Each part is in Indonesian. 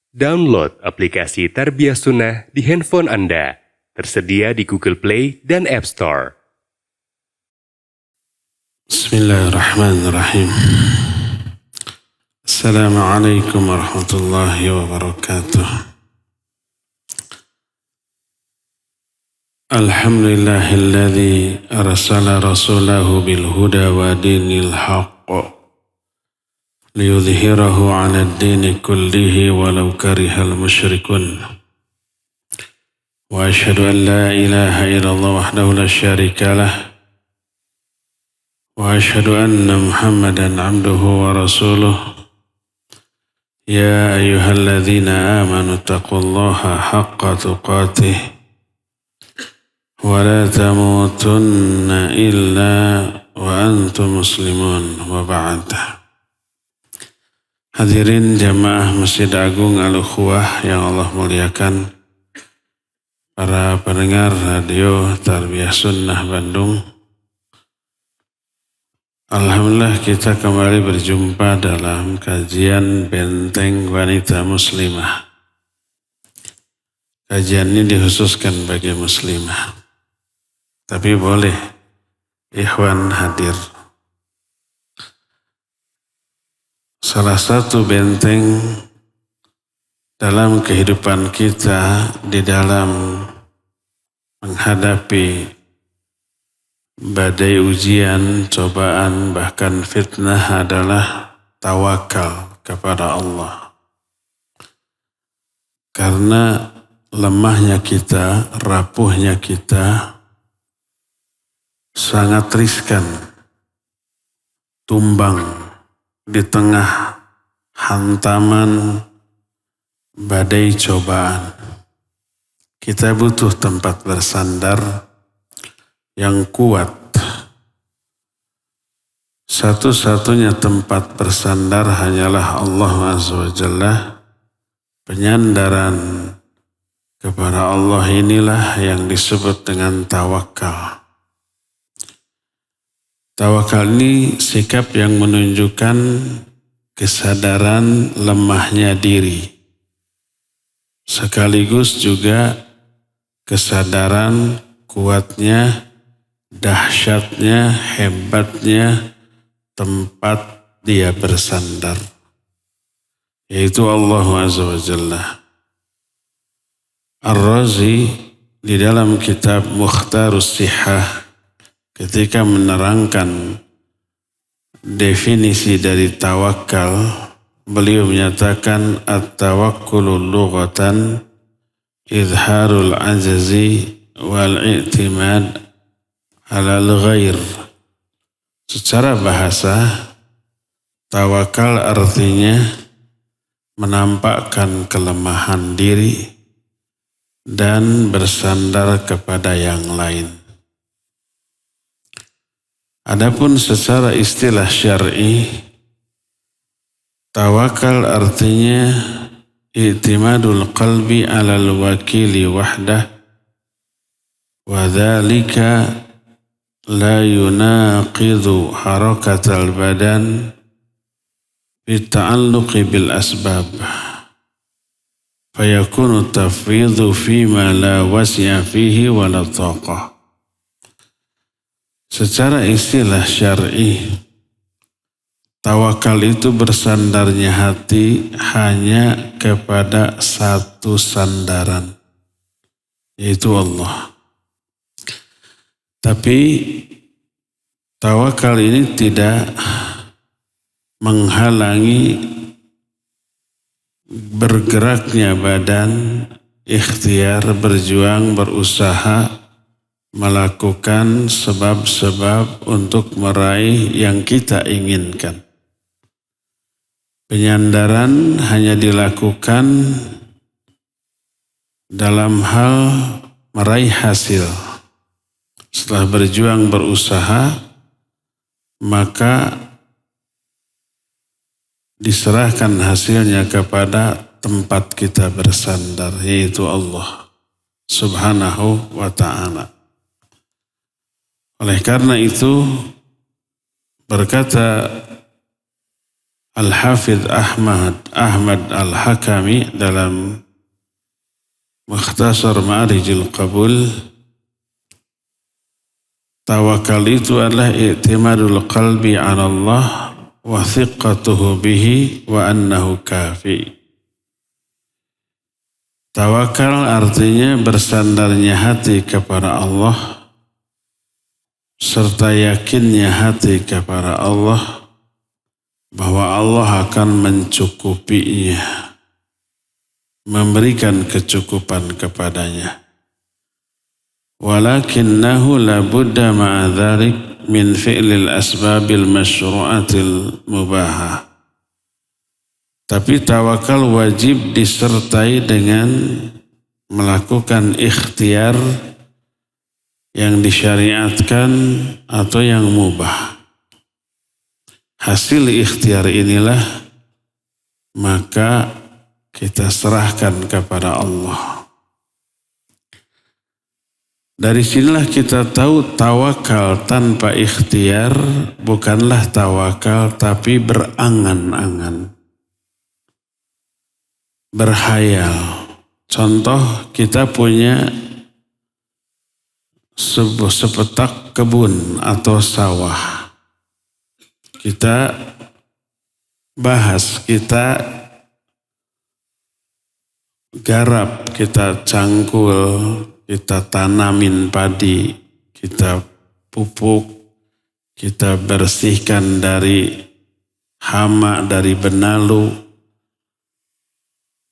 Download aplikasi Tarbiyah Sunnah di handphone Anda. Tersedia di Google Play dan App Store. Bismillahirrahmanirrahim. Assalamualaikum warahmatullahi wabarakatuh. Alhamdulillahilladzi arsala rasulahu bil huda wa dinil haqq liyudhhirahu 'ala ad-dini kullihi walau karihal musyrikun. Wa asyhadu an la ilaha illallah wahdahu la syarika lah. Wa asyhadu anna Muhammadan 'abduhu wa rasuluh. Ya ayyuhalladzina amanu taqullaha haqqa tuqatih wa la tamutunna illa wa antum muslimun wa ba'd. Hadirin jamaah Masjid Agung Al-Ukhuwah yang Allah muliakan, para pendengar radio Tarbiyah Sunnah Bandung. Alhamdulillah kita kembali berjumpa dalam kajian Benteng Wanita Muslimah. Kajian ini dikhususkan bagi muslimah, tapi boleh ikhwan hadir. Salah satu benteng dalam kehidupan kita di dalam menghadapi badai ujian, cobaan, bahkan fitnah adalah tawakal kepada Allah. Karena lemahnya kita, rapuhnya kita sangat riskan tumbang di tengah hantaman badai cobaan. Kita butuh tempat bersandar yang kuat. Satu-satunya tempat bersandar hanyalah Allah Azza wa Jalla. Penyandaran kepada Allah inilah yang disebut dengan tawakal. Tawakal ini sikap yang menunjukkan kesadaran lemahnya diri, sekaligus juga kesadaran kuatnya, dahsyatnya, hebatnya tempat dia bersandar, yaitu Allah Azza wa Jalla. Ar-Razi di dalam kitab Mukhtarus Sihah ketika menerangkan definisi dari tawakal, beliau menyatakan at-tawakkulu lughatan izharul ajazi wal i'timad ala al-ghair. Secara bahasa, tawakal artinya menampakkan kelemahan diri dan bersandar kepada yang lain. Adapun secara istilah syar'i, tawakal artinya i'timadul qalbi 'alal wakili wahdah wa dzalika la yunaqidu harakatal badan bita'alluqi bil asbab fayakunu tafwidhu fima la wasi'a fihi wa la taqah. Secara istilah syar'i, tawakal itu bersandarnya hati hanya kepada satu sandaran, yaitu Allah. Tapi tawakal ini tidak menghalangi bergeraknya badan, ikhtiar, berjuang, berusaha, melakukan sebab-sebab untuk meraih yang kita inginkan. Penyandaran hanya dilakukan dalam hal meraih hasil. Setelah berjuang, berusaha, maka diserahkan hasilnya kepada tempat kita bersandar, yaitu Allah Subhanahu wa ta'ala. Oleh karena itu, berkata Al-Hafidh Ahmad Al-Hakami dalam Mukhtasar Ma'arijil Qabul, tawakal itu adalah i'timadul qalbi 'ala Allah wa thiqatuhu bihi wa annahu kafi. Tawakal artinya bersandarnya hati kepada Allah serta yakinnya hati kepada Allah bahwa Allah akan mencukupinya, memberikan kecukupan kepadanya. Walakinnahu la budda ma'a dhalik min fi'lil asbabil masyru'atil mubahah. Tapi tawakal wajib disertai dengan melakukan ikhtiar yang disyariatkan atau yang mubah. Hasil ikhtiar inilah maka kita serahkan kepada Allah. Dari sinilah kita tahu tawakal tanpa ikhtiar bukanlah tawakal tapi berangan-angan, berhayal. Contoh, kita punya sebuah sepetak kebun atau sawah. Kita bahas, kita garap, kita cangkul, kita tanamin padi, kita pupuk, kita bersihkan dari hama, dari benalu.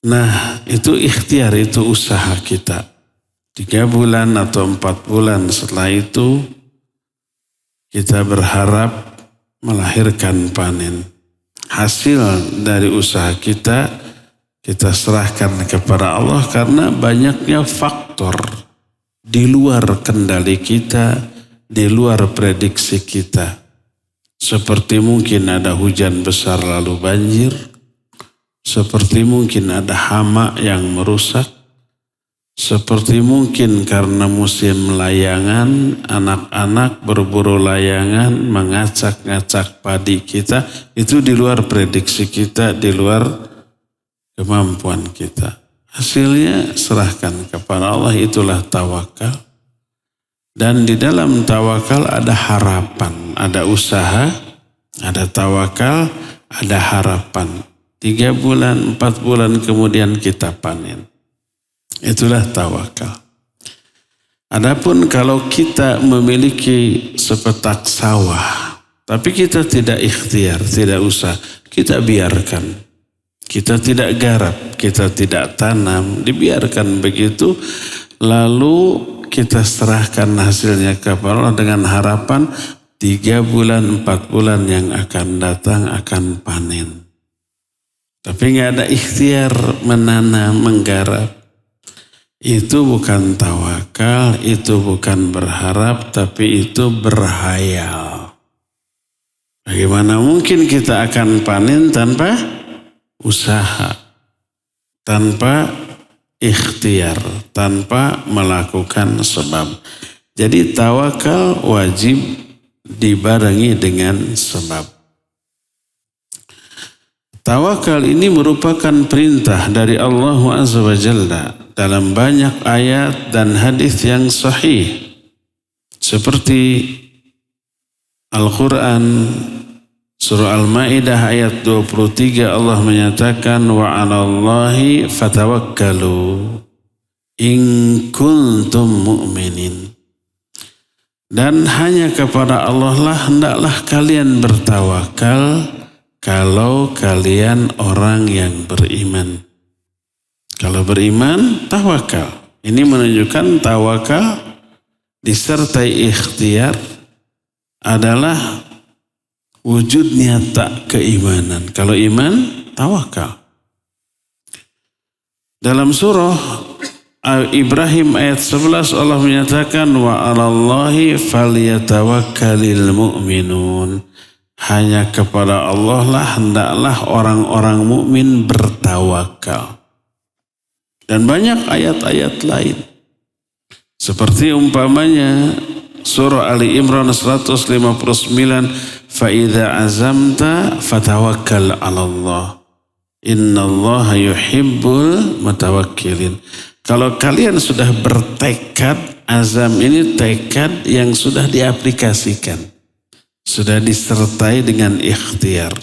Nah, itu ikhtiar, itu usaha kita. 3 bulan atau 4 bulan setelah itu kita berharap melahirkan panen. Hasil dari usaha kita serahkan kepada Allah karena banyaknya faktor di luar kendali kita, di luar prediksi kita. Seperti mungkin ada hujan besar lalu banjir, seperti mungkin ada hama yang merusak, seperti mungkin karena musim layangan, anak-anak berburu layangan, mengacak-ngacak padi kita, itu di luar prediksi kita, di luar kemampuan kita. Hasilnya serahkan kepada Allah, itulah tawakal. Dan di dalam tawakal ada harapan, ada usaha, ada tawakal, ada harapan. 3 bulan, 4 bulan kemudian kita panen. Itulah tawakal. Adapun kalau kita memiliki sepetak sawah, tapi kita tidak ikhtiar, tidak usah, kita biarkan. Kita tidak garap, kita tidak tanam, dibiarkan begitu, lalu kita serahkan hasilnya kepada Allah dengan harapan 3 bulan, 4 bulan yang akan datang akan panen. Tapi nggak ada ikhtiar menanam, menggarap. Itu bukan tawakal, itu bukan berharap, tapi itu berhayal. Bagaimana mungkin kita akan panen tanpa usaha, tanpa ikhtiar, tanpa melakukan sebab. Jadi tawakal wajib dibarengi dengan sebab. Tawakal ini merupakan perintah dari Allah Azza wa Jalla dalam banyak ayat dan hadis yang sahih. Seperti Al-Quran, surah Al-Ma'idah ayat 23, Allah menyatakan wa 'alallahi fatawakkalu in kuntum mu'minin. Dan hanya kepada Allah lah hendaklah kalian bertawakal kalau kalian orang yang beriman. Kalau beriman, tawakal. Ini menunjukkan tawakal disertai ikhtiar adalah wujud nyata keimanan. Kalau iman, tawakal. Dalam surah Ibrahim ayat 11 Allah menyatakan wa 'alallahi falyatawakkalul mu'minun. Hanya kepada Allah lah hendaklah orang-orang mukmin bertawakal. Dan banyak ayat-ayat lain. Seperti umpamanya surah Ali Imran 159, fa idza azamta fatawakkal 'ala Allah. Innallaha yuhibbul mutawakkilin. Kalau kalian sudah bertekad, azam ini tekad yang sudah diaplikasikan, sudah disertai dengan ikhtiar.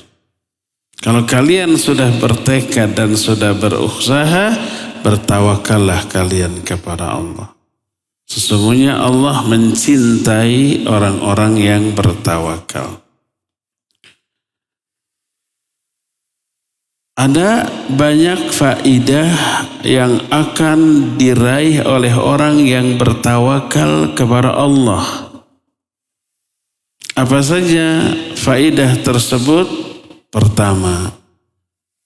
Kalau kalian sudah bertekad dan sudah berusaha, bertawakallah kalian kepada Allah. Sesungguhnya Allah mencintai orang-orang yang bertawakal. Ada banyak faidah yang akan diraih oleh orang yang bertawakal kepada Allah. Apa saja faidah tersebut? Pertama,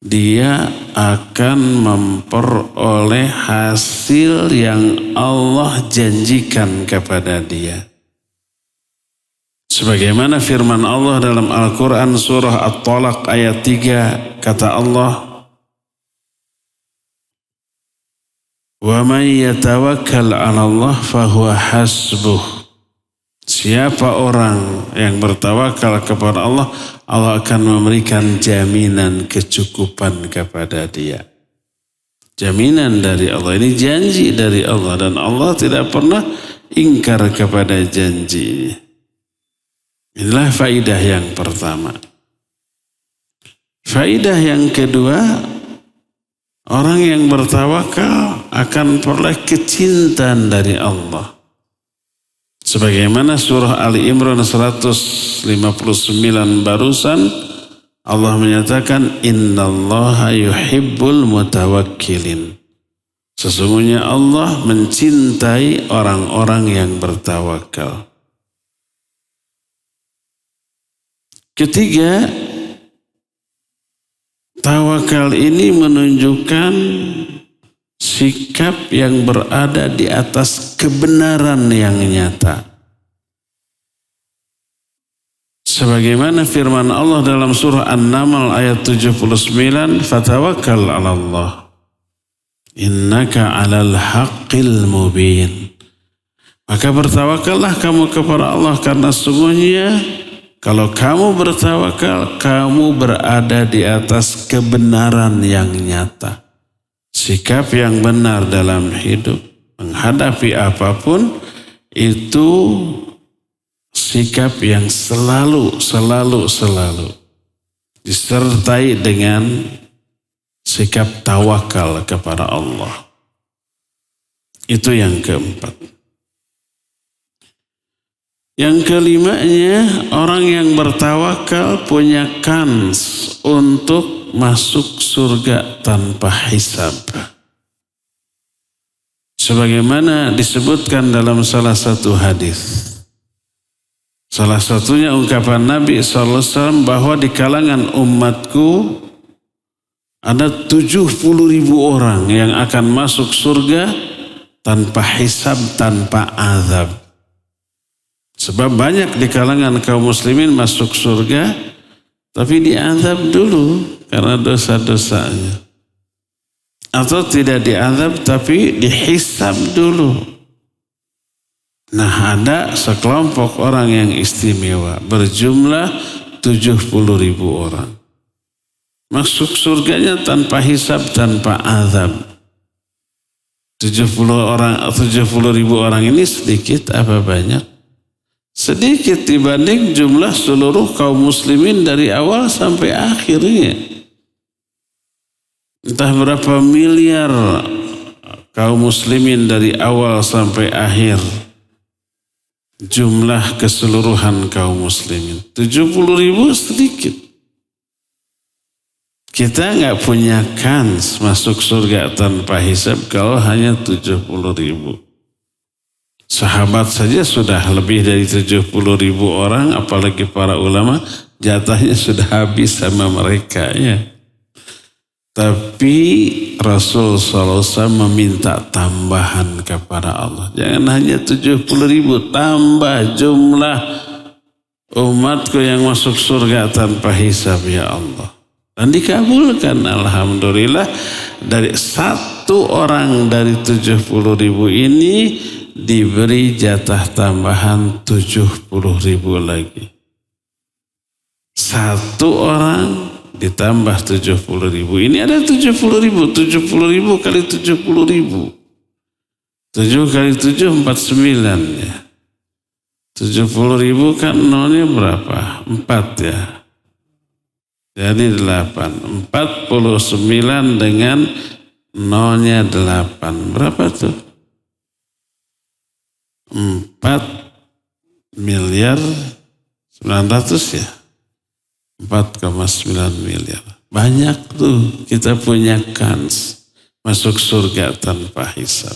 dia akan memperoleh hasil yang Allah janjikan kepada dia. Sebagaimana firman Allah dalam Al-Quran surah At-Talaq ayat 3, kata Allah, "Wa man yatawakkal 'ala Allah fahuwa hasbuh." Siapa orang yang bertawakal kepada Allah, Allah akan memberikan jaminan kecukupan kepada dia. Jaminan dari Allah, ini janji dari Allah, dan Allah tidak pernah ingkar kepada janji. Inilah faidah yang pertama. Faidah yang kedua, orang yang bertawakal akan peroleh kecintaan dari Allah. Sebagaimana surah Ali Imran 159 barusan, Allah menyatakan, Innallaha yuhibbul mutawakkilin. Sesungguhnya Allah mencintai orang-orang yang bertawakal. Ketiga, tawakal ini menunjukkan sikap yang berada di atas kebenaran yang nyata. Sebagaimana firman Allah dalam surah An-Naml ayat 79, "Fatawakkal 'ala Allah, innaka 'alal haqqil mubin." Maka bertawakallah kamu kepada Allah, karena sungguhnya kalau kamu bertawakal, kamu berada di atas kebenaran yang nyata. Sikap yang benar dalam hidup, menghadapi apapun, itu sikap yang selalu disertai dengan sikap tawakal kepada Allah. Itu yang keempat. Yang kelimanya, orang yang bertawakal punya kans untuk masuk surga tanpa hisab. Sebagaimana disebutkan dalam salah satu hadis. Salah satunya ungkapan Nabi SAW bahwa di kalangan umatku ada 70.000 orang yang akan masuk surga tanpa hisab, tanpa azab. Sebab banyak di kalangan kaum muslimin masuk surga, tapi diazab dulu karena dosa-dosanya. Atau tidak diazab, tapi dihisab dulu. Nah, ada sekelompok orang yang istimewa, berjumlah 70.000 orang. Masuk surganya tanpa hisab, tanpa azab. 70.000 orang ini sedikit apa banyak? Sedikit dibanding jumlah seluruh kaum muslimin dari awal sampai akhirnya. Entah berapa miliar kaum muslimin dari awal sampai akhir. Jumlah keseluruhan kaum muslimin. 70.000 sedikit. Kita nggak punya kans masuk surga tanpa hisab kalau hanya 70.000. Sahabat saja sudah lebih dari 70.000 orang, apalagi para ulama, jatahnya sudah habis sama mereka ya. Tapi Rasul SAW meminta tambahan kepada Allah. Jangan hanya 70.000, tambah jumlah umatku yang masuk surga tanpa hisab ya Allah. Dan dikabulkan, alhamdulillah, dari satu orang dari 70.000 ini diberi jatah tambahan 70.000 lagi. Satu orang ditambah 70.000. Ini ada 70.000. 70.000 kali 70.000. 7 kali 7, 49 ya. 70.000 kan nolnya berapa? 4 ya. Jadi 8. 49 dengan nolnya 8. Berapa tuh? 4 miliar 900 ya. 4,9 miliar. Banyak tuh kita punya kans masuk surga tanpa hisab.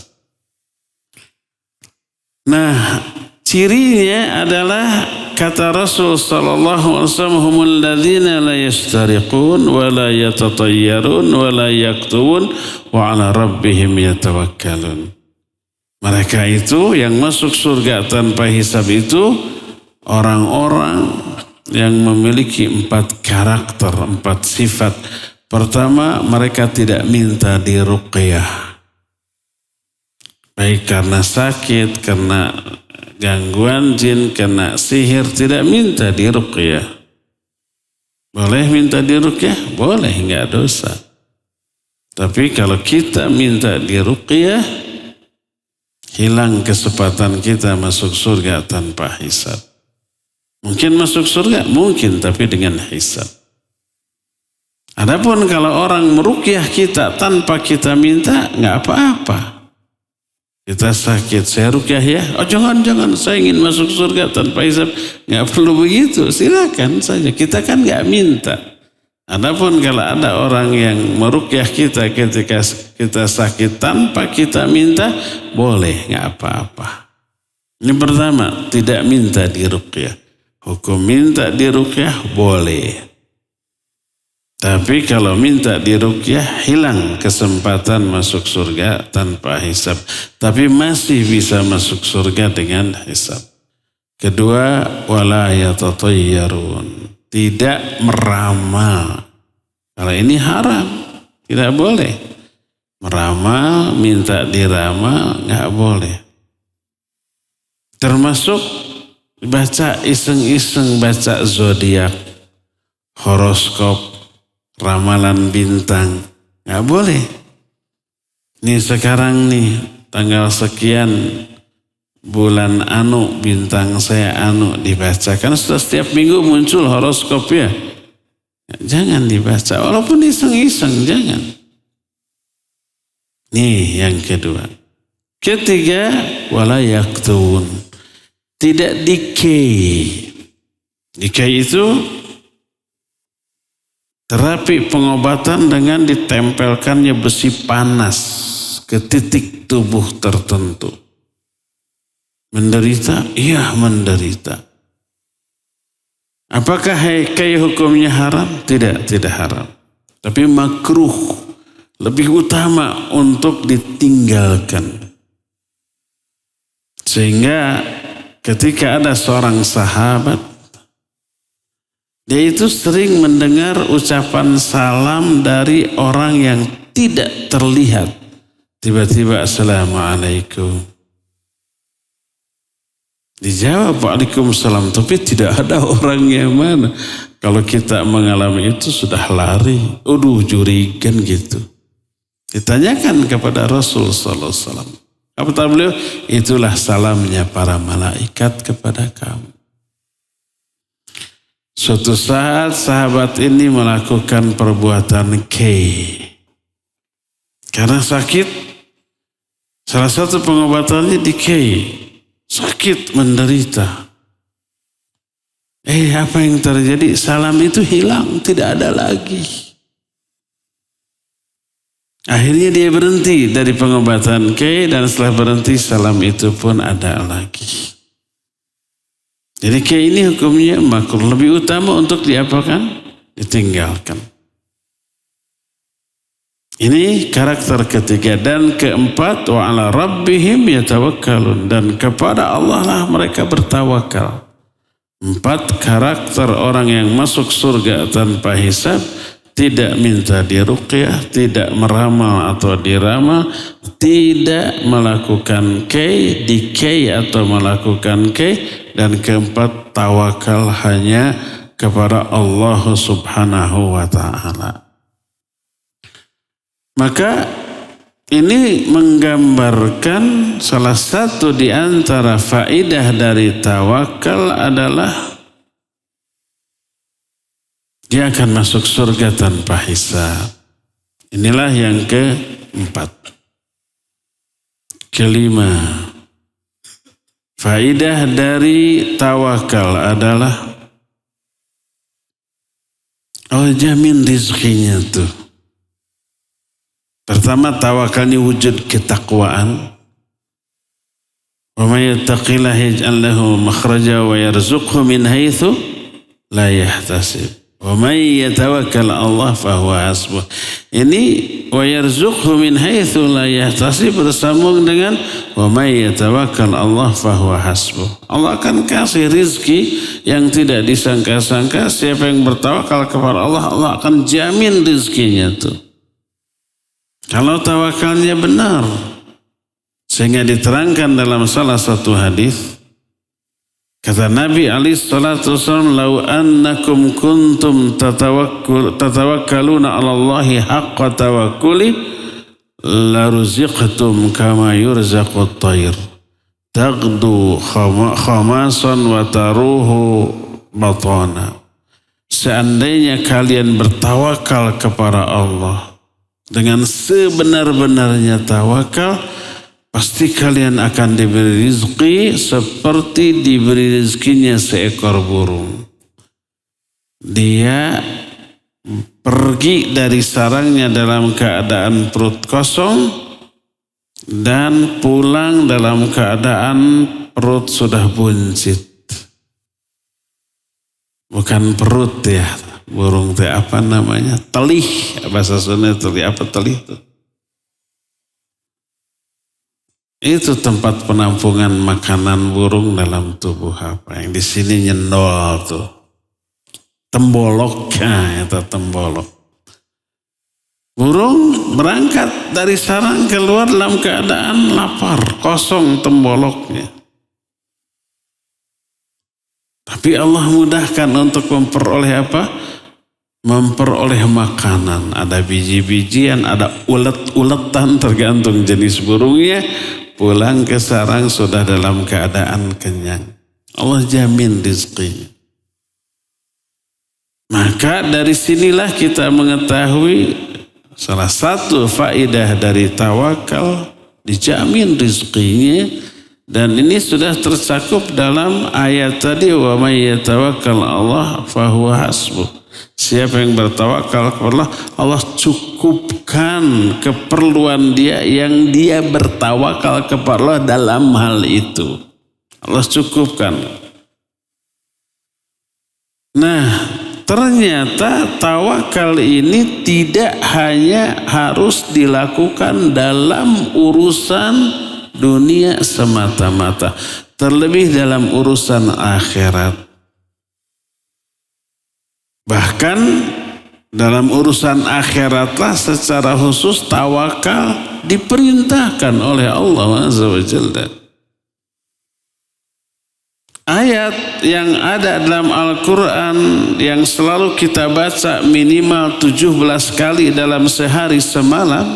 Nah, cirinya adalah kata Rasul sallallahu alaihi wasallam, humul ladzina la yastariqun wa la yatatayyarun wa la yaktubun wa ala rabbihim yatawakkalun. Mereka itu yang masuk surga tanpa hisab itu orang-orang yang memiliki 4 karakter, 4 sifat. Pertama, mereka tidak minta diruqyah. Baik karena sakit, karena gangguan jin, karena sihir, tidak minta diruqyah. Boleh minta diruqyah? Boleh, enggak dosa. Tapi kalau kita minta diruqyah, hilang kesempatan kita masuk surga tanpa hisab. Mungkin masuk surga? Mungkin, tapi dengan hisab. Adapun kalau orang meruqyah kita tanpa kita minta, enggak apa-apa. Kita sakit, saya ruqyah ya. Oh jangan, saya ingin masuk surga tanpa hisab. Nggak perlu begitu, silakan saja. Kita kan nggak minta. Adapun kalau ada orang yang meruqyah kita ketika kita sakit tanpa kita minta, boleh, nggak apa-apa. Ini pertama, tidak minta diruqyah. Hukum minta diruqyah boleh. Tapi kalau minta diruqyah, hilang kesempatan masuk surga tanpa hisab. Tapi masih bisa masuk surga dengan hisab. Kedua, wala yatatayyarun. Tidak meramal. Kalau ini haram, tidak boleh. Meramal, minta diramal, nggak boleh. Termasuk baca iseng-iseng, baca zodiak, horoskop, ramalan bintang, nggak boleh. Nih sekarang nih tanggal sekian bulan anu, bintang saya anu, dibaca. Kan sudah setiap minggu muncul horoskop ya. Jangan dibaca, walaupun iseng-iseng, jangan. Nih yang kedua. Ketiga, wala yaktun. Tidak dikei. Dikei itu terapi pengobatan dengan ditempelkannya besi panas ke titik tubuh tertentu. Menderita? Iya menderita. Apakah kayak hukumnya haram? Tidak haram. Tapi makruh, lebih utama untuk ditinggalkan. Sehingga ketika ada seorang sahabat, dia itu sering mendengar ucapan salam dari orang yang tidak terlihat. Tiba-tiba assalamualaikum. Dijawab waalaikumsalam, tapi tidak ada orangnya mana. Kalau kita mengalami itu sudah lari. Jurigan gitu. Ditanyakan kepada Rasul sallallahu alaihi wasallam. Apa kata beliau? Itulah salamnya para malaikat kepada kamu. Suatu saat sahabat ini melakukan perbuatan karena sakit. Salah satu pengobatannya sakit, menderita. Apa yang terjadi? Salam itu hilang, tidak ada lagi. Akhirnya dia berhenti dari pengobatan dan setelah berhenti salam itu pun ada lagi. Jadi ini hukumnya makruh, lebih utama untuk diapakan? Ditinggalkan. Ini karakter ketiga. Dan keempat, wa ala rabbihim yatawakkalun. Dan kepada Allah lah mereka bertawakal. 4 karakter orang yang masuk surga tanpa hisab. tidak minta diruqyah, tidak meramal atau diramal, tidak melakukan dikei atau melakukan dan keempat tawakal hanya kepada Allah Subhanahu wa ta'ala. Maka ini menggambarkan salah satu di antara faedah dari tawakal adalah dia akan masuk surga tanpa hisab. Inilah yang keempat. Kelima, faedah dari tawakal adalah Allah jamin rizkinya tuh. Pertama, tawakal ini wujud ketakwaan. Wa may yattaqillaha yaj'al lahu makhraja wa yarzuqhu min haitsu la yahtasib. Wa may yatawakkal 'ala Allah fa huwa hasbuh. Ini wa yarzuqhu min haitsu la yahtasib bersambung dengan wa may yatawakkal 'ala Allah fa huwa hasbuh. Allah akan kasih rizki yang tidak disangka-sangka. Siapa yang bertawakal kepada Allah, Allah akan jamin rizkinya tuh. Kalau tawakalnya benar, sehingga diterangkan dalam salah satu hadis, kata Nabi alaihi salatu wasallam, "Lau annakum kuntum tatawakkaluna 'ala Allahi haqqa tawakkuli, la ruziqtum kama yurzaqut tayr, taghdu khamasan wa taruhu batana." Seandainya kalian bertawakal kepada Allah dengan sebenar-benarnya tawakal, pasti kalian akan diberi rizki seperti diberi rizkinya seekor burung. Dia pergi dari sarangnya dalam keadaan perut kosong dan pulang dalam keadaan perut sudah buncit. Bukan perut ya. Burung teh apa namanya? Telih. Bahasa Sunda telih. Apa telih itu? Itu tempat penampungan makanan burung dalam tubuh apa? Yang di sini nyendol tuh. Tembolok. Nah, itu tembolok. Burung berangkat dari sarang keluar dalam keadaan lapar. Kosong temboloknya. Tapi Allah mudahkan untuk memperoleh apa? Memperoleh makanan. Ada biji-bijian, ada ulet-uletan tergantung jenis burungnya. Pulang ke sarang sudah dalam keadaan kenyang. Allah jamin rizkinya. Maka dari sinilah kita mengetahui salah satu faedah dari tawakal, dijamin rizkinya. Dan ini sudah tercakup dalam ayat tadi, wa may yatawakkal Allah fahuwa hasbuh. Siapa yang bertawakal kepada Allah, Allah cukupkan keperluan dia yang dia bertawakal kepada Allah dalam hal itu. Allah cukupkan. Nah, ternyata tawakal ini tidak hanya harus dilakukan dalam urusan dunia semata-mata, terlebih dalam urusan akhirat. Bahkan dalam urusan akhiratlah secara khusus tawakal diperintahkan oleh Allah Azza wa Jalla. Ayat yang ada dalam Al-Quran yang selalu kita baca minimal 17 kali dalam sehari semalam,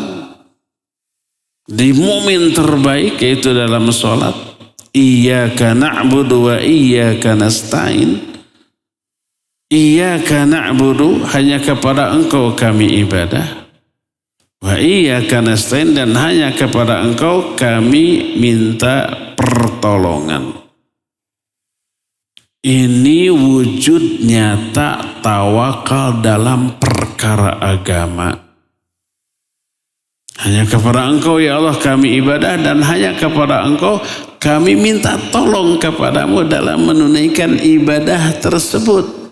di mukmin terbaik yaitu dalam sholat, iyyaka na'budu wa iyyaka nasta'in. Iyyaka na'budu, hanya kepada Engkau kami ibadah. Wa iyyaka nasta'in, dan hanya kepada Engkau kami minta pertolongan. Ini wujud nyata tawakal dalam perkara agama. Hanya kepada Engkau ya Allah kami ibadah, dan hanya kepada Engkau kami minta tolong kepadamu dalam menunaikan ibadah tersebut.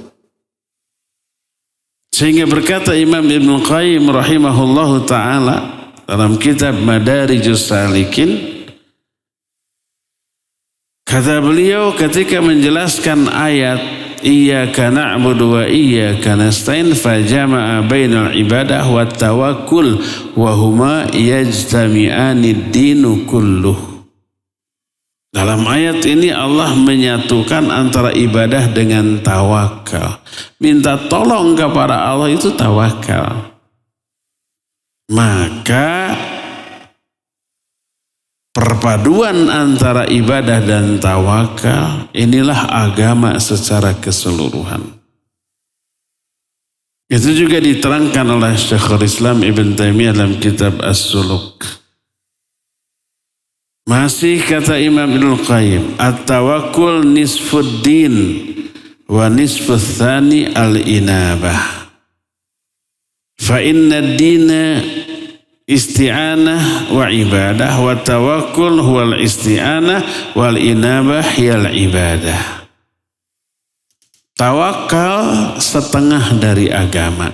Sehingga berkata Imam Ibnu Qayyim rahimahullahu ta'ala dalam kitab Madarijus Salikin, kata beliau ketika menjelaskan ayat iyyaka na'budu wa iyyaka nasta'in fajama'a bainal ibadah wat tawakkul wa huma yajtami'ani ad-dinu kulluh. Dalam ayat ini Allah menyatukan antara ibadah dengan tawakal. Minta tolong kepada Allah itu tawakal. Maka perpaduan antara ibadah dan tawakal inilah agama secara keseluruhan. Itu juga diterangkan oleh Syekhul Islam Ibn Taimiyah dalam kitab As-Suluk. Masih kata Imam Ibnul Qayyim, at-tawakkul nisfuddin wa nisfus tsani al-inabah. Fa inna ad-dina isti'anah wa ibadah wa tawakkul huwal isti'anah wal inabah hiyal ibadah. Tawakal setengah dari agama.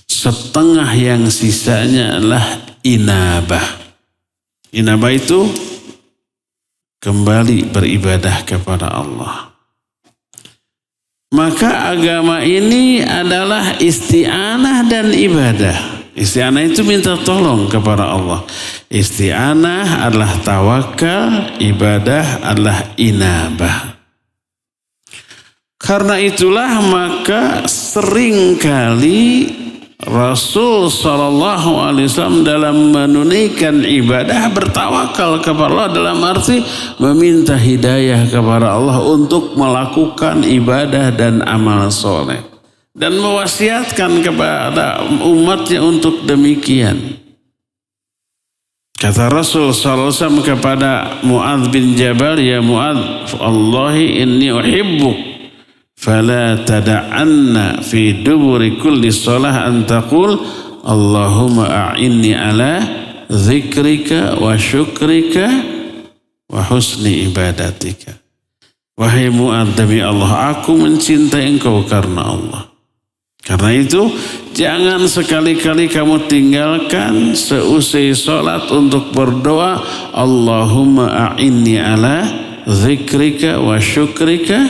Setengah yang sisanya adalah inabah. Inabah itu kembali beribadah kepada Allah. Maka agama ini adalah isti'anah dan ibadah. Isti'anah itu minta tolong kepada Allah. Isti'anah adalah tawakal, ibadah adalah inabah. Karena itulah maka seringkali Rasul SAW dalam menunaikan ibadah bertawakal kepada Allah dalam arti meminta hidayah kepada Allah untuk melakukan ibadah dan amal soleh. Dan mewasiatkan kepada umatnya untuk demikian. Kata Rasul SAW kepada Mu'adz bin Jabal, ya Mu'adz, Allahi inni uhibbuk, fala tada'anna fi duburi kulli salah an taqul, Allahumma a'inni ala zikrika wa syukrika wa husni ibadatika. Wahai Mu'adz, demi Allah, aku mencintai engkau karena Allah. Karena itu jangan sekali-kali kamu tinggalkan seusai sholat untuk berdoa, Allahumma a'inni ala zikrika wa syukrika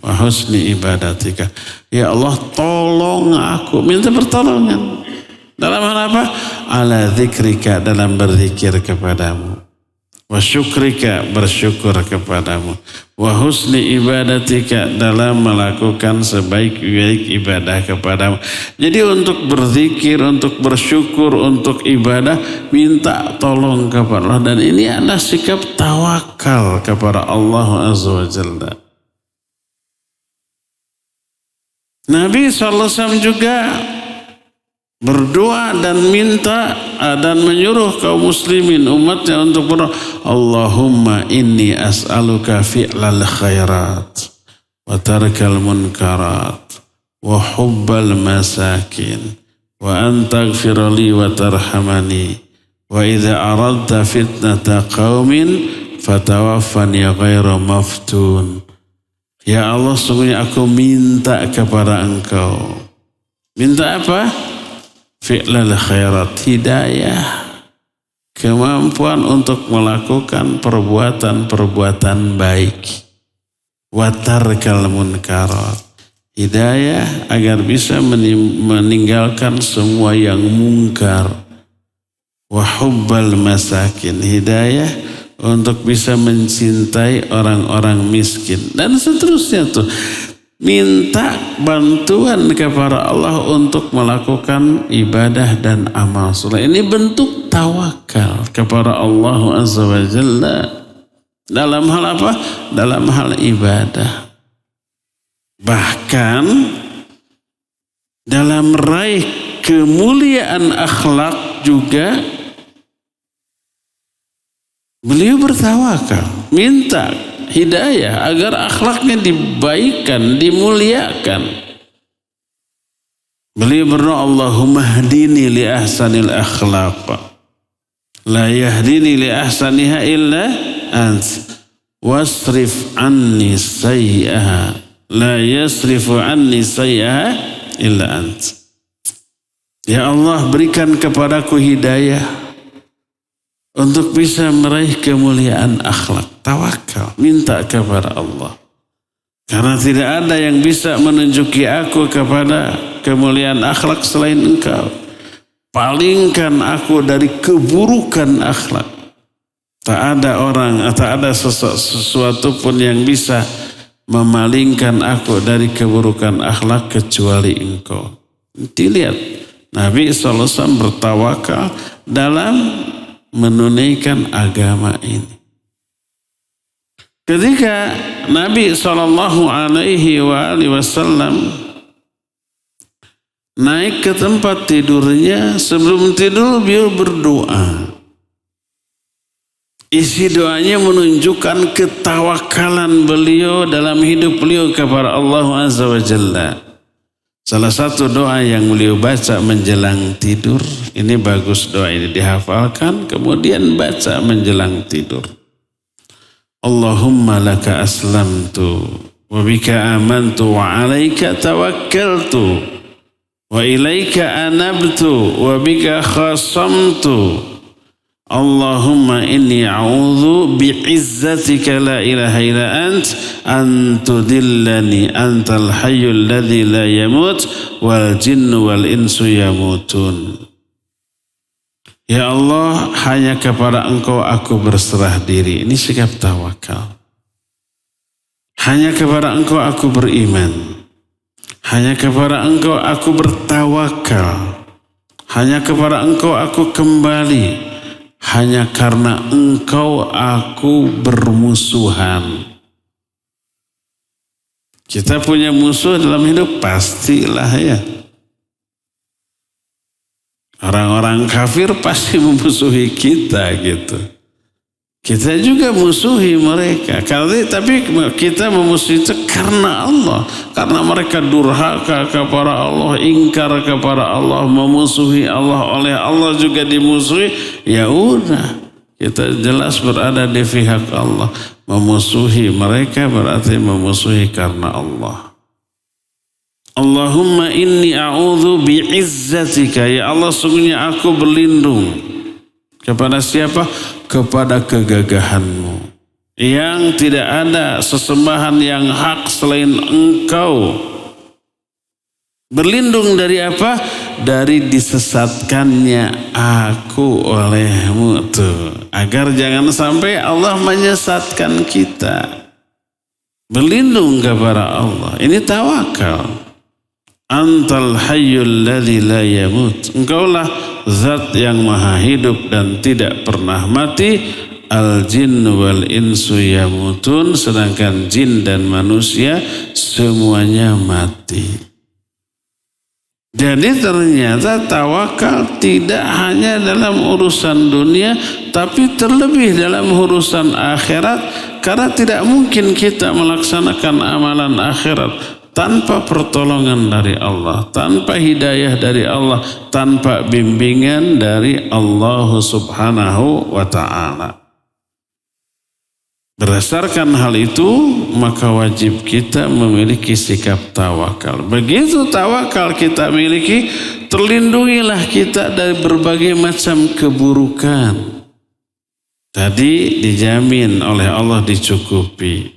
wa husni ibadatika. Ya Allah, tolong aku, minta pertolongan. Dalam hal apa? Ala zikrika, dalam berzikir kepadamu. Wa syukrika, bersyukur kepadamu. Wa husni ibadatika, dalam melakukan sebaik-baik ibadah kepadamu. Jadi untuk berzikir, untuk bersyukur, untuk ibadah, minta tolong kepada Allah. Dan ini adalah sikap tawakal kepada Allah Azza wa Jalla. Nabi SAW juga berdoa dan minta dan menyuruh kaum muslimin umatnya untuk berdoa, Allahumma inni as'aluka fi'lal khairat wa tarkal munkarat wa hubbal masakin wa an taghfirli wa tarhamani wa idza aradta fitnata qaumin fatawaffani ghaira maftun. Ya Allah, sungguhnya aku minta kepada engkau. Minta apa? Fi'lal khairat, hidayah, kemampuan untuk melakukan perbuatan-perbuatan baik. Watarkal munkarat, hidayah agar bisa meninggalkan semua yang mungkar. Wahubbal masakin, hidayah untuk bisa mencintai orang-orang miskin. Dan seterusnya tuh. Minta bantuan kepada Allah untuk melakukan ibadah dan amal soleh. Ini bentuk tawakal kepada Allah Azza wa Jalla. Dalam hal apa? Dalam hal ibadah. Bahkan dalam meraih kemuliaan akhlak juga beliau bertawakal. Minta hidayah agar akhlaknya dibaikkan, dimuliakan. Beliau berdoa, Allahumma hdini li ahsanil akhlaq. La yahdini li ahsaniha illa ant. Wasrif anni sayyaha. La yasrifu anni sayyaha illa ant. Ya Allah, berikan kepadaku hidayah untuk bisa meraih kemuliaan akhlak. Tawakal, minta kepada Allah. Karena tidak ada yang bisa menunjuki aku kepada kemuliaan akhlak selain engkau. Palingkan aku dari keburukan akhlak. Tak ada orang, tak ada sesuatu pun yang bisa memalingkan aku dari keburukan akhlak kecuali engkau. Dilihat, Nabi SAW bertawakal dalam menunaikan agama ini. Ketika Nabi SAW naik ke tempat tidurnya, sebelum tidur beliau berdoa. Isi doanya menunjukkan ketawakalan beliau dalam hidup beliau kepada Allah Azza wa Jalla. Salah satu doa yang beliau baca menjelang tidur, ini bagus doa ini dihafalkan, kemudian baca menjelang tidur. Allahumma laka aslamtu wa bika amantu wa alaika tawakkaltu wa ilaika anabtu wa bika khasamtu. Allahumma inni a'udhu bi'izzatika la ilaha illa an tudillani antal hayyul ladzi la yamut wal jinnu wal insu yamutun. Ya Allah, hanya kepada Engkau aku berserah diri. Ini sikap tawakal. Hanya kepada Engkau aku beriman. Hanya kepada Engkau aku bertawakal. Hanya kepada Engkau aku kembali. Hanya karena Engkau aku bermusuhan. Kita punya musuh dalam hidup pastilah ya. Orang-orang kafir pasti memusuhi kita gitu. Kita juga musuhi mereka. Tapi kita memusuhi itu karena Allah. Karena mereka durhaka kepada Allah, ingkar kepada Allah, memusuhi Allah, oleh Allah juga dimusuhi. Ya udah, kita jelas berada di pihak Allah. Memusuhi mereka berarti memusuhi karena Allah. Allahumma inni a'udhu bi'izzatika. Ya Allah, sungguhnya aku berlindung. Kepada siapa? Kepada kegagahanmu. Yang tidak ada sesembahan yang hak selain Engkau. Berlindung dari apa? Dari disesatkannya aku olehmu. Tuh. Agar jangan sampai Allah menyesatkan kita. Berlindung kepada Allah. Ini tawakal. Antal hayyul ladzi la yamut. Engkaulah zat yang maha hidup dan tidak pernah mati. Al jinnu wal insu yamutun. Sedangkan jin dan manusia semuanya mati. Jadi ternyata tawakal tidak hanya dalam urusan dunia, tapi terlebih dalam urusan akhirat. Karena tidak mungkin kita melaksanakan amalan akhirat tanpa pertolongan dari Allah, tanpa hidayah dari Allah, tanpa bimbingan dari Allah Subhanahu wa ta'ala. Berdasarkan hal itu, maka wajib kita memiliki sikap tawakal. Begitu tawakal kita miliki, terlindungilah kita dari berbagai macam keburukan. Tadi dijamin oleh Allah dicukupi.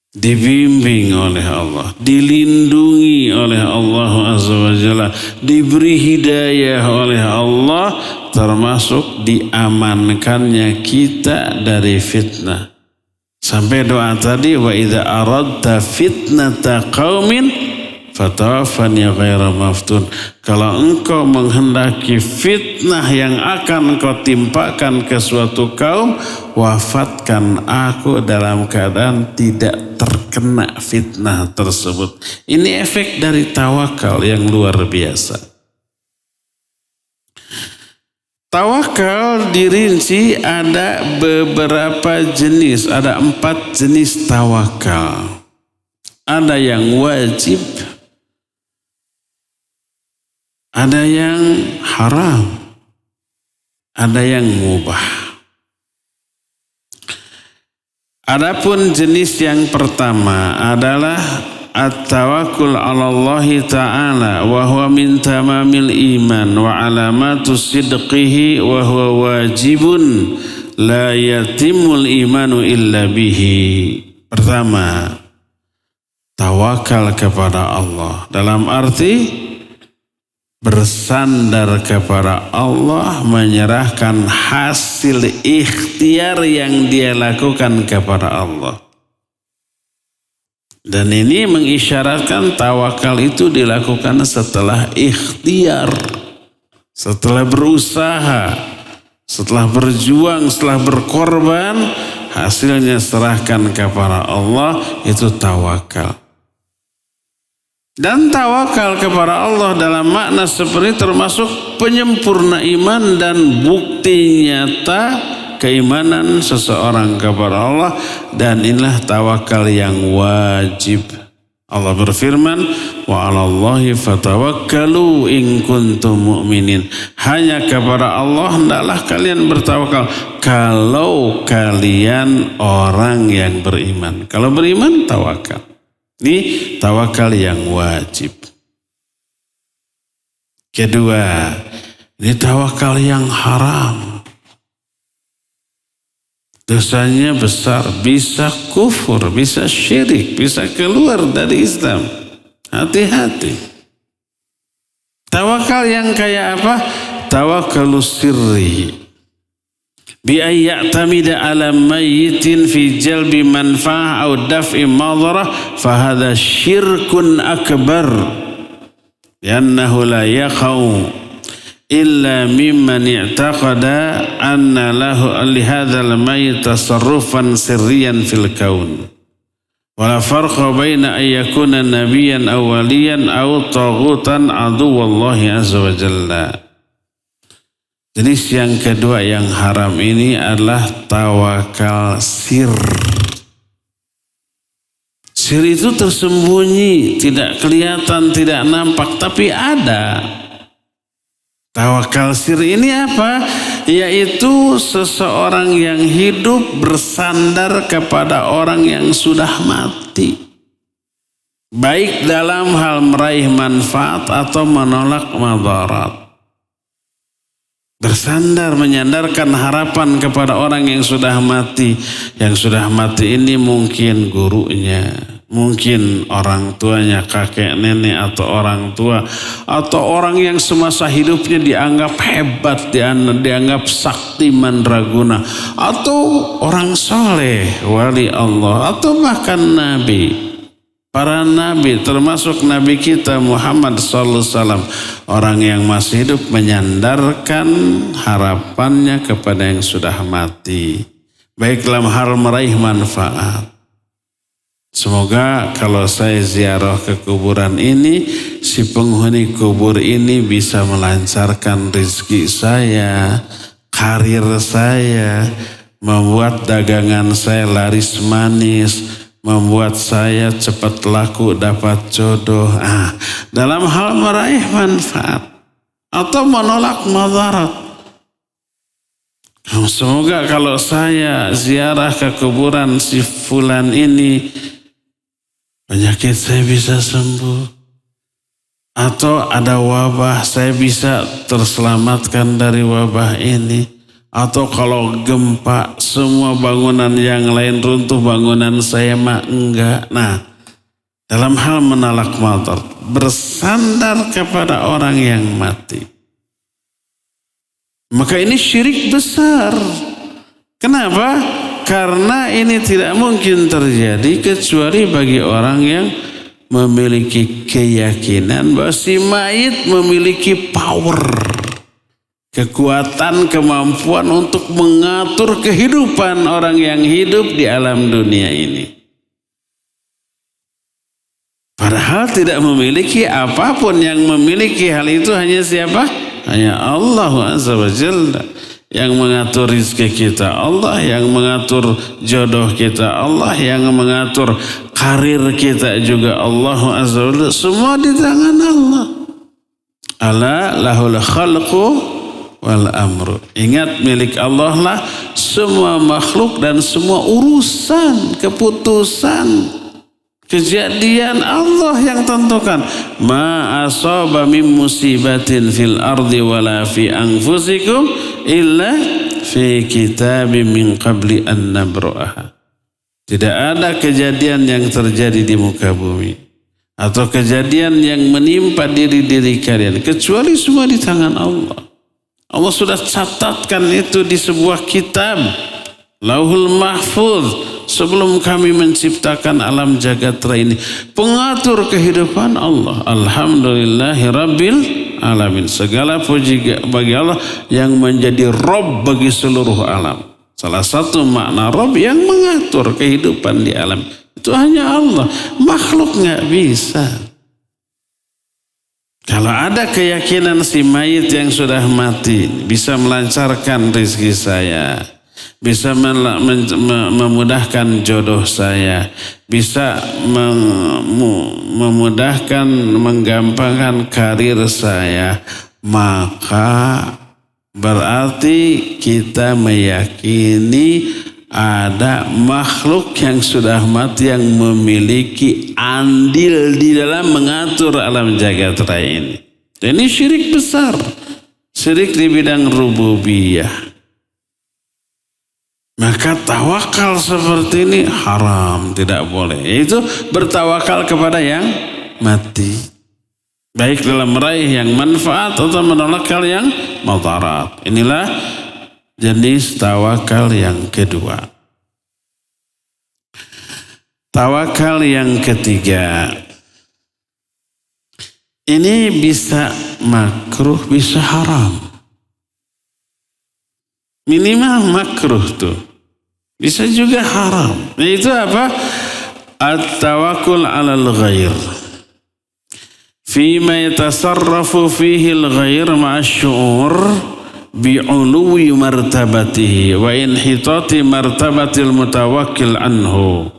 Dibimbing oleh Allah, dilindungi oleh Allah Azza wa Jalla, diberi hidayah oleh Allah, termasuk diamankannya kita dari fitnah. Sampai doa tadi, wa idza aradta fitnata qaumin fatawaffani ghaira maftun. Kalau engkau menghendaki fitnah yang akan engkau timpakan ke suatu kaum, wafatkan aku dalam keadaan tidak terkena fitnah tersebut. Ini efek dari tawakal yang luar biasa. Tawakal dirinci ada beberapa jenis, ada 4 jenis tawakal. Ada yang wajib, ada yang haram, ada yang mubah. Adapun jenis yang pertama adalah at-tawakkul 'ala Allah Ta'ala wa huwa min tamamil iman wa alamatu sidqihi wa huwa wajibun la yatimul imanu illa bihi. Pertama, tawakal kepada Allah. Dalam arti bersandar kepada Allah, menyerahkan hasil ikhtiar yang dia lakukan kepada Allah. Dan ini mengisyaratkan tawakal itu dilakukan setelah ikhtiar, setelah berusaha, setelah berjuang, setelah berkorban, hasilnya serahkan kepada Allah, itu tawakal. Dan tawakal kepada Allah dalam makna seperti termasuk penyempurna iman dan bukti nyata keimanan seseorang kepada Allah. Dan inilah tawakal yang wajib. Allah berfirman, wa 'alallahi fatawakkalu in kuntum mu'minin. Hanya kepada Allah hendaklah kalian bertawakal kalau kalian orang yang beriman. Kalau beriman, tawakal. Ini tawakal yang wajib. Kedua, ini tawakal yang haram. Dosanya besar, bisa kufur, bisa syirik, bisa keluar dari Islam. Hati-hati. Tawakal yang kayak apa? Tawakalus sirri. Bi ayya'tamida ala mayyitin fi jalbi manfa'ah aw daf'i madarah fahadha syirkun akbar. Liannahu la yakhau illa mimman i'taqada anna lahu lihadzal mayyit tasarrufan sirriyan fil kaun. Wala farqa baina an yakuna nabiyyan aw waliyan aw taghutan aduwallahi azza wa jalla. Jenis yang kedua yang haram ini adalah tawakal sir. Sir itu tersembunyi, tidak kelihatan, tidak nampak, tapi ada. Tawakal sir ini apa? Yaitu seseorang yang hidup bersandar kepada orang yang sudah mati. Baik dalam hal meraih manfaat atau menolak madarat. Bersandar, menyandarkan harapan kepada orang yang sudah mati. Yang sudah mati ini mungkin gurunya, mungkin orang tuanya, kakek nenek atau orang tua, atau orang yang semasa hidupnya dianggap hebat, dianggap sakti mandraguna, atau orang soleh, wali Allah, atau bahkan nabi. Para nabi termasuk nabi kita Muhammad SAW, orang yang masih hidup menyandarkan harapannya kepada yang sudah mati, baik dalam hal meraih manfaat. Semoga kalau saya ziarah ke kuburan ini, si penghuni kubur ini bisa melancarkan rezeki saya, karir saya, membuat dagangan saya laris manis, membuat saya cepat laku dapat jodoh. Dalam hal meraih manfaat atau menolak madarat. Semoga kalau saya ziarah ke kuburan si fulan ini, penyakit saya bisa sembuh. Atau ada wabah, saya bisa terselamatkan dari wabah ini. Atau kalau gempa, semua bangunan yang lain runtuh, bangunan saya mah enggak. Nah, dalam hal menolak madarat, bersandar kepada orang yang mati, maka ini syirik besar. Kenapa? Karena ini tidak mungkin terjadi kecuali bagi orang yang memiliki keyakinan bahwa si mayit memiliki power, kekuatan, kemampuan untuk mengatur kehidupan orang yang hidup di alam dunia ini. Padahal tidak memiliki apapun. Yang memiliki hal itu hanya siapa? Hanya Allah Azza wa Jalla. Yang mengatur rizki kita Allah, yang mengatur jodoh kita Allah, yang mengatur karir kita juga Allah Azza wa Jalla. Semua di tangan Allah. Ala lahul khalqu wal amru. Ingat, milik Allah lah semua makhluk dan semua urusan, keputusan, kejadian Allah yang tentukan. Ma asaba min musibatin fil ardi wala fi anfusikum illa fi kitabim min qabli an nabra'aha. Tidak ada kejadian yang terjadi di muka bumi atau kejadian yang menimpa diri-diri kalian kecuali semua di tangan Allah. Allah sudah catatkan itu di sebuah kitab Lauhul Mahfuz sebelum kami menciptakan alam jagat raya ini. Pengatur kehidupan Allah. Alhamdulillahirabbil alamin. Segala puji bagi Allah yang menjadi Rabb bagi seluruh alam. Salah satu makna Rabb yang mengatur kehidupan di alam itu hanya Allah. Makhluk nggak bisa. Kalau ada keyakinan si mayit yang sudah mati bisa melancarkan rezeki saya, bisa memudahkan jodoh saya, bisa memudahkan, menggampangkan karir saya, maka berarti kita meyakini ada makhluk yang sudah mati yang memiliki andil di dalam mengatur alam jagat raya ini. Dan ini syirik besar, syirik di bidang rububiyah. Maka tawakal seperti ini haram, tidak boleh. Yaitu bertawakal kepada yang mati. Baik dalam meraih yang manfaat atau menolak hal yang madarat. Inilah jenis tawakal yang kedua. Tawakal yang ketiga. Ini bisa makruh, bisa haram. Minimal makruh tuh. Bisa juga haram. Itu apa? At-tawakkul 'alal ghair. Fima yatasarrafu fihi al-ghair ma'a syu'ur bi'uluwi martabatihi wa inhitati martabatil mutawakkil anhu.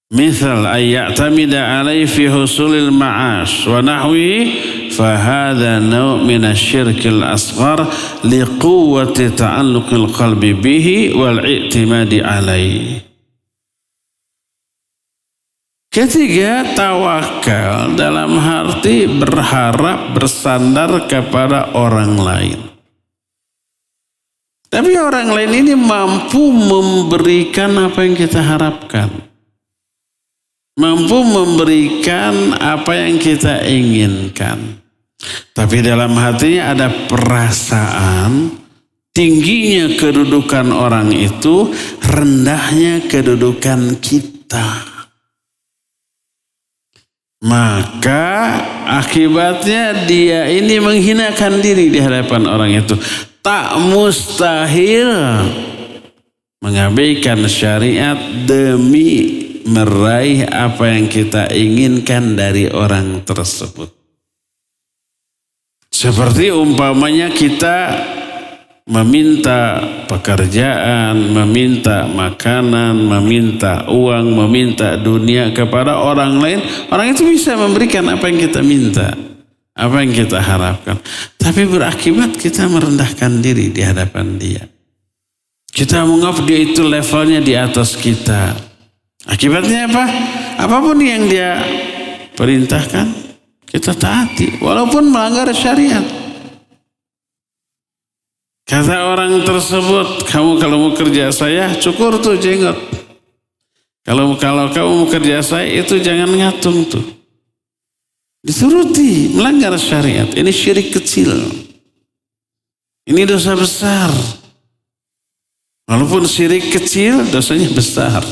Misal ay ya'tamida alaihi fi husulil ma'ash wa nahwihi fahadha naw' min asyirkil asghar liquwwati ta'alluqil qalbi bihi wal i'timadi alaihi. Ketiga, tawakal dalam arti berharap bersandar kepada orang lain. Tapi orang lain ini mampu memberikan apa yang kita harapkan. Mampu memberikan apa yang kita inginkan. Tapi dalam hatinya ada perasaan tingginya kedudukan orang itu, rendahnya kedudukan kita. Maka akibatnya dia ini menghinakan diri di hadapan orang itu. Tak mustahil mengabaikan syariat demi meraih apa yang kita inginkan dari orang tersebut. Seperti umpamanya kita meminta pekerjaan, meminta makanan, meminta uang, meminta dunia kepada orang lain. Orang itu bisa memberikan apa yang kita minta, apa yang kita harapkan. Tapi berakibat kita merendahkan diri di hadapan dia. Kita menganggap dia itu levelnya di atas kita. Akibatnya apa? Apapun yang dia perintahkan, kita taati. Walaupun melanggar syariat. Kata orang tersebut, kamu kalau mau kerja saya, cukur tuh jenggot. Kalau kamu mau kerja saya, itu jangan ngatung tuh. Dituruti, melanggar syariat. Ini syirik kecil. Ini dosa besar. Walaupun syirik kecil, dosanya besar.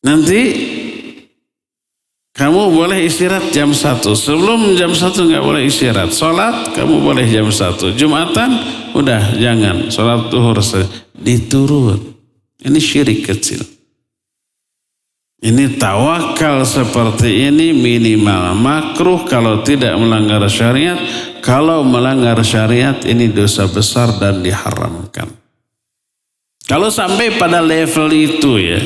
Nanti kamu boleh istirahat jam 1. Sebelum jam 1 nggak boleh istirahat. Sholat kamu boleh jam 1. Jumatan udah jangan. Sholat zuhur diturut. Ini syirik kecil. Ini tawakal seperti ini minimal makruh kalau tidak melanggar syariat. Kalau melanggar syariat ini dosa besar dan diharamkan. Kalau sampai pada level itu ya.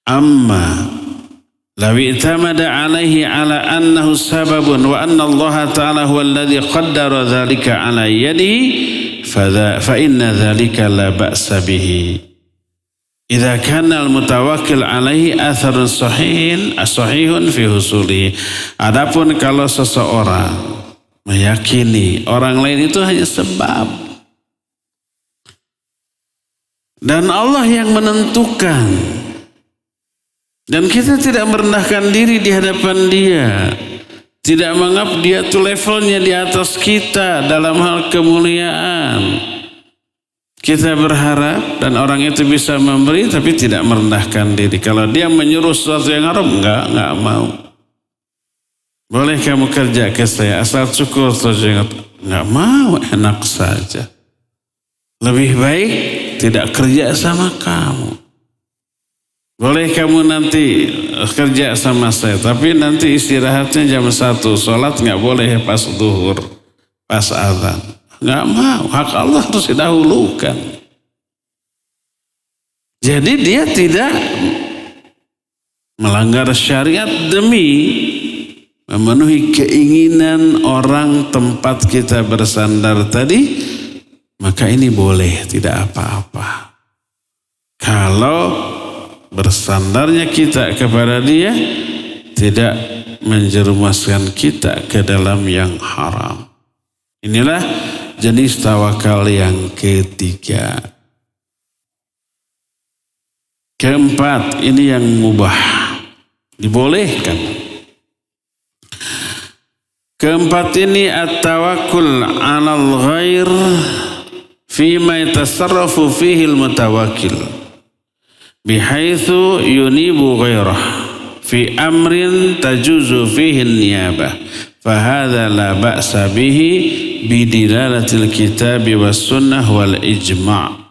Amma law i'tamada alaihi ala annahu sababun wa anna Allah ta'ala huwa alladhi qaddara dhalika ala yadihi fa inna dhalika la ba'sa bihi. Idza kana al-mutawakkil alaihi atharun sahihun fi husulihi. Adapun kalau seseorang meyakini orang lain itu hanya sebab, Dan Allah yang menentukan. Dan kita tidak merendahkan diri di hadapan Dia. Tidak menganggap Dia itu levelnya di atas kita dalam hal kemuliaan. Kita berharap dan orang itu bisa memberi tapi tidak merendahkan diri. Kalau dia menyuruh sesuatu yang haram, enggak mau. Boleh kamu kerja ke saya asal cukup saja. Enggak mau, enak saja. Lebih baik tidak kerja sama kamu. Boleh kamu nanti kerja sama saya, tapi nanti istirahatnya jam 1, sholat enggak boleh pas zuhur, pas azan. Enggak mau, hak Allah harus didahulukan. Jadi dia tidak melanggar syariat demi memenuhi keinginan orang tempat kita bersandar tadi, maka ini boleh, tidak apa-apa. Kalau bersandarnya kita kepada Dia tidak menjerumuskan kita ke dalam yang haram. Inilah jenis tawakal yang ketiga. Keempat, ini yang mubah, dibolehkan. Keempat ini at-tawakkul 'alal ghair fima yatasarrafu fihi al-mutawakkil bihaitsu yunibu ghairah fi amrin tajuzu fihi an-niyabah fahadha la ba'sa bihi bidilalatil kitab was sunnah wal ijma'.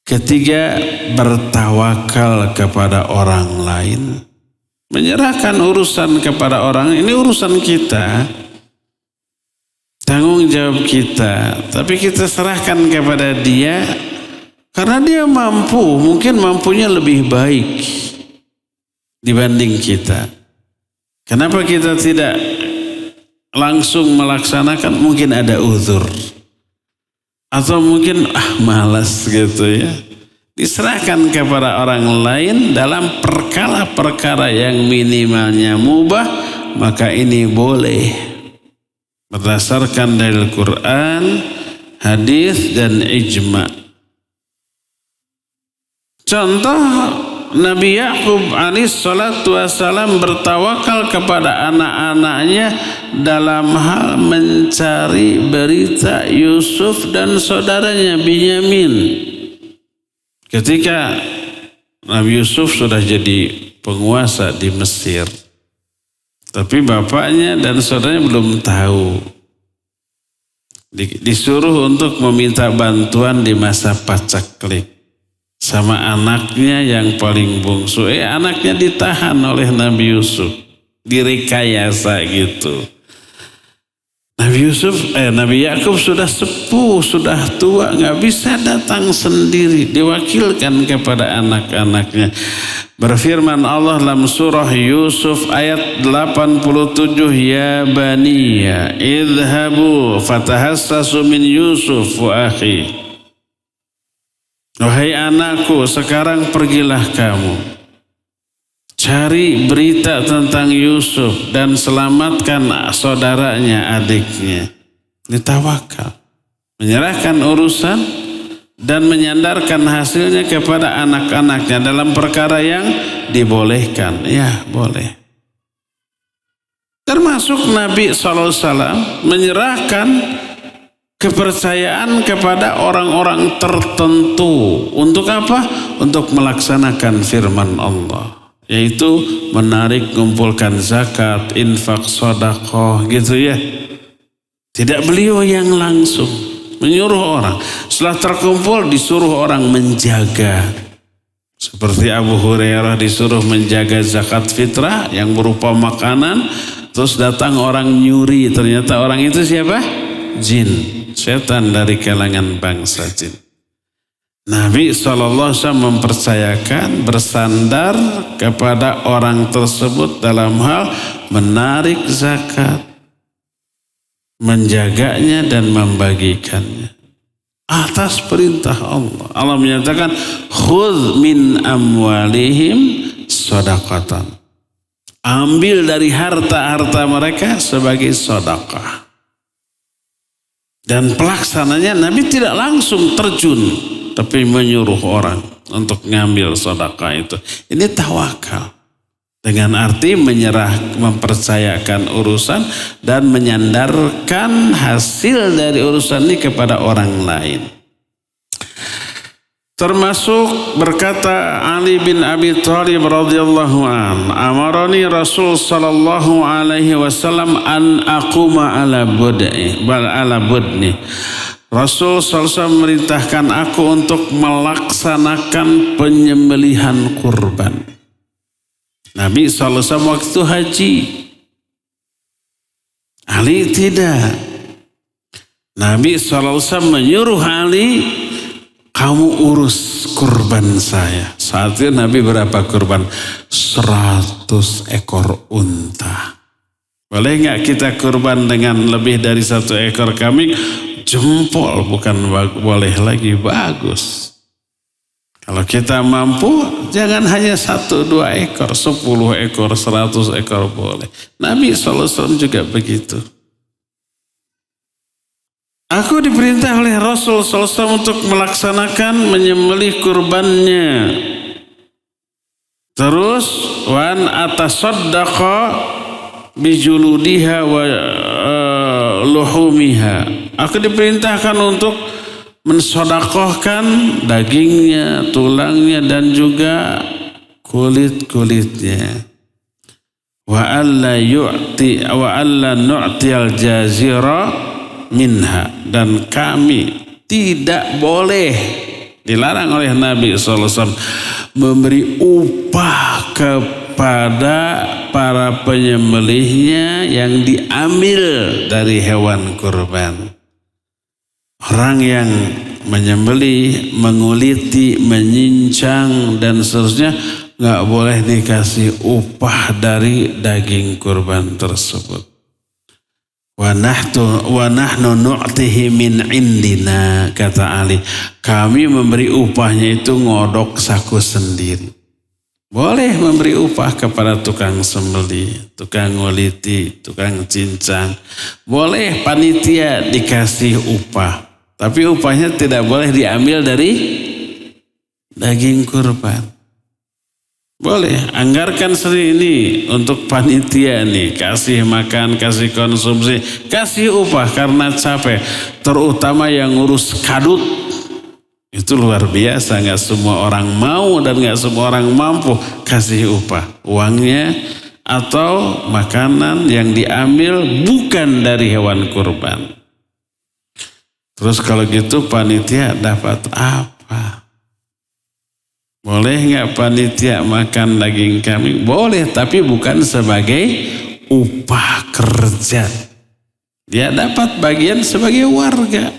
Ketiga, bertawakal kepada orang lain. Menyerahkan urusan kepada orang, ini urusan kita, tanggung jawab kita, tapi kita serahkan kepada Dia karena Dia mampu, mungkin mampunya lebih baik dibanding kita. Kenapa kita tidak langsung melaksanakan? Mungkin ada uzur atau mungkin malas gitu ya. Diserahkan kepada orang lain dalam perkara-perkara yang minimalnya mubah, maka ini boleh berdasarkan dalil Quran, hadis dan ijma. Contoh, Nabi Yakub alaihissalatu wassalam bertawakal kepada anak-anaknya dalam hal mencari berita Yusuf dan saudaranya Binyamin. Ketika Nabi Yusuf sudah jadi penguasa di Mesir, tapi bapaknya dan saudaranya belum tahu. Disuruh untuk meminta bantuan di masa pacaklik sama anaknya yang paling bungsu. Anaknya ditahan oleh Nabi Yusuf, direkayasa gitu. Nabi Yakub sudah sepuh, sudah tua, nggak bisa datang sendiri, diwakilkan kepada anak-anaknya. Berfirman Allah dalam surah Yusuf ayat 87, ya baniya idhabu fatahassasu min Yusuf wa akhi. Wahai anakku, sekarang pergilah kamu, cari berita tentang Yusuf dan selamatkan saudaranya, adiknya. Ini tawakal. Menyerahkan urusan dan menyandarkan hasilnya kepada anak-anaknya dalam perkara yang dibolehkan. Ya, boleh. Termasuk Nabi SAW menyerahkan kepercayaan kepada orang-orang tertentu. Untuk apa? Untuk melaksanakan firman Allah, yaitu menarik, mengumpulkan zakat, infak, sedekah gitu ya. Tidak beliau yang langsung menyuruh orang. Setelah terkumpul disuruh orang menjaga. Seperti Abu Hurairah disuruh menjaga zakat fitrah yang berupa makanan. Terus datang orang nyuri. Ternyata orang itu siapa? Jin. Setan dari kalangan bangsa jin. Nabi SAW mempercayakan, bersandar kepada orang tersebut dalam hal menarik zakat, menjaganya dan membagikannya atas perintah Allah. Allah menyatakan, khudh min amwalihim shadaqatan. Ambil dari harta-harta mereka sebagai sedekah. Dan pelaksananya Nabi tidak langsung terjun, tapi menyuruh orang untuk ngambil sedekah itu. Ini tawakal. Dengan arti menyerah, mempercayakan urusan dan menyandarkan hasil dari urusan ini kepada orang lain. Termasuk berkata Ali bin Abi Thalib radhiyallahu an, amarani Rasul sallallahu alaihi wasallam an aquma ala budni. Rasul SAW memerintahkan aku untuk melaksanakan penyembelihan kurban. Nabi SAW waktu itu haji. Ali tidak. Nabi SAW menyuruh Ali, kamu urus kurban saya. Saat itu Nabi berapa kurban? 100 ekor unta. Boleh nggak kita kurban dengan lebih dari 1 ekor kambing? Jempol, bukan boleh lagi, bagus. Kalau kita mampu, jangan hanya 1-2 ekor, 10 ekor, 100 ekor boleh. Nabi SAW juga begitu. Aku diperintah oleh Rasul SAW untuk melaksanakan menyembelih kurbannya. Terus, wan atasaddaqa bijuludiha wa luhumiha. Aku diperintahkan untuk mensodakohkan dagingnya, tulangnya, dan juga kulit-kulitnya. Wa alla nu'tiyal jazira minha. Dan kami tidak boleh, dilarang oleh Nabi SAW, memberi upah kepada para penyembelihnya yang diambil dari hewan kurban. Orang yang menyembelih, menguliti, menyincang, dan seterusnya nggak boleh dikasih upah dari daging kurban tersebut. Wa nahnu nu'tihi min indina, kata Ali. Kami memberi upahnya itu ngodok saku sendiri. Boleh memberi upah kepada tukang sembelih, tukang nguliti, tukang cincang. Boleh panitia dikasih upah. Tapi upahnya tidak boleh diambil dari daging kurban. Boleh, anggarkan ini untuk panitia nih, kasih makan, kasih konsumsi, kasih upah karena capek. Terutama yang ngurus kadut, itu luar biasa. Nggak semua orang mau dan nggak semua orang mampu kasih upah. Uangnya atau makanan yang diambil bukan dari hewan kurban. Terus kalau gitu panitia dapat apa? Boleh nggak panitia makan daging kambing? Boleh, tapi bukan sebagai upah kerja. Dia dapat bagian sebagai warga.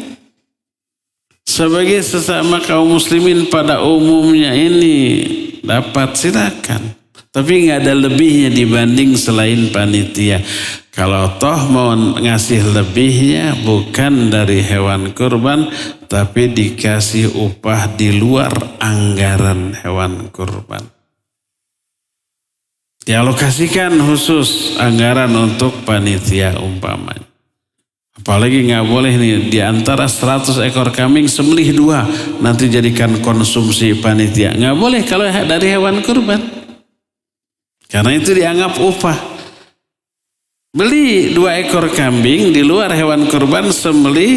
Sebagai sesama kaum muslimin pada umumnya ini dapat, silakan. Tapi nggak ada lebihnya dibanding selain panitia. Kalau toh mau ngasih lebihnya bukan dari hewan kurban, tapi dikasih upah di luar anggaran hewan kurban. Dialokasikan khusus anggaran untuk panitia umpamanya. Apalagi nggak boleh nih di antara 100 ekor kambing sembelih 2 nanti jadikan konsumsi panitia. Nggak boleh kalau dari hewan kurban. Karena itu dianggap upah. Beli 2 ekor kambing di luar hewan kurban, sembelih,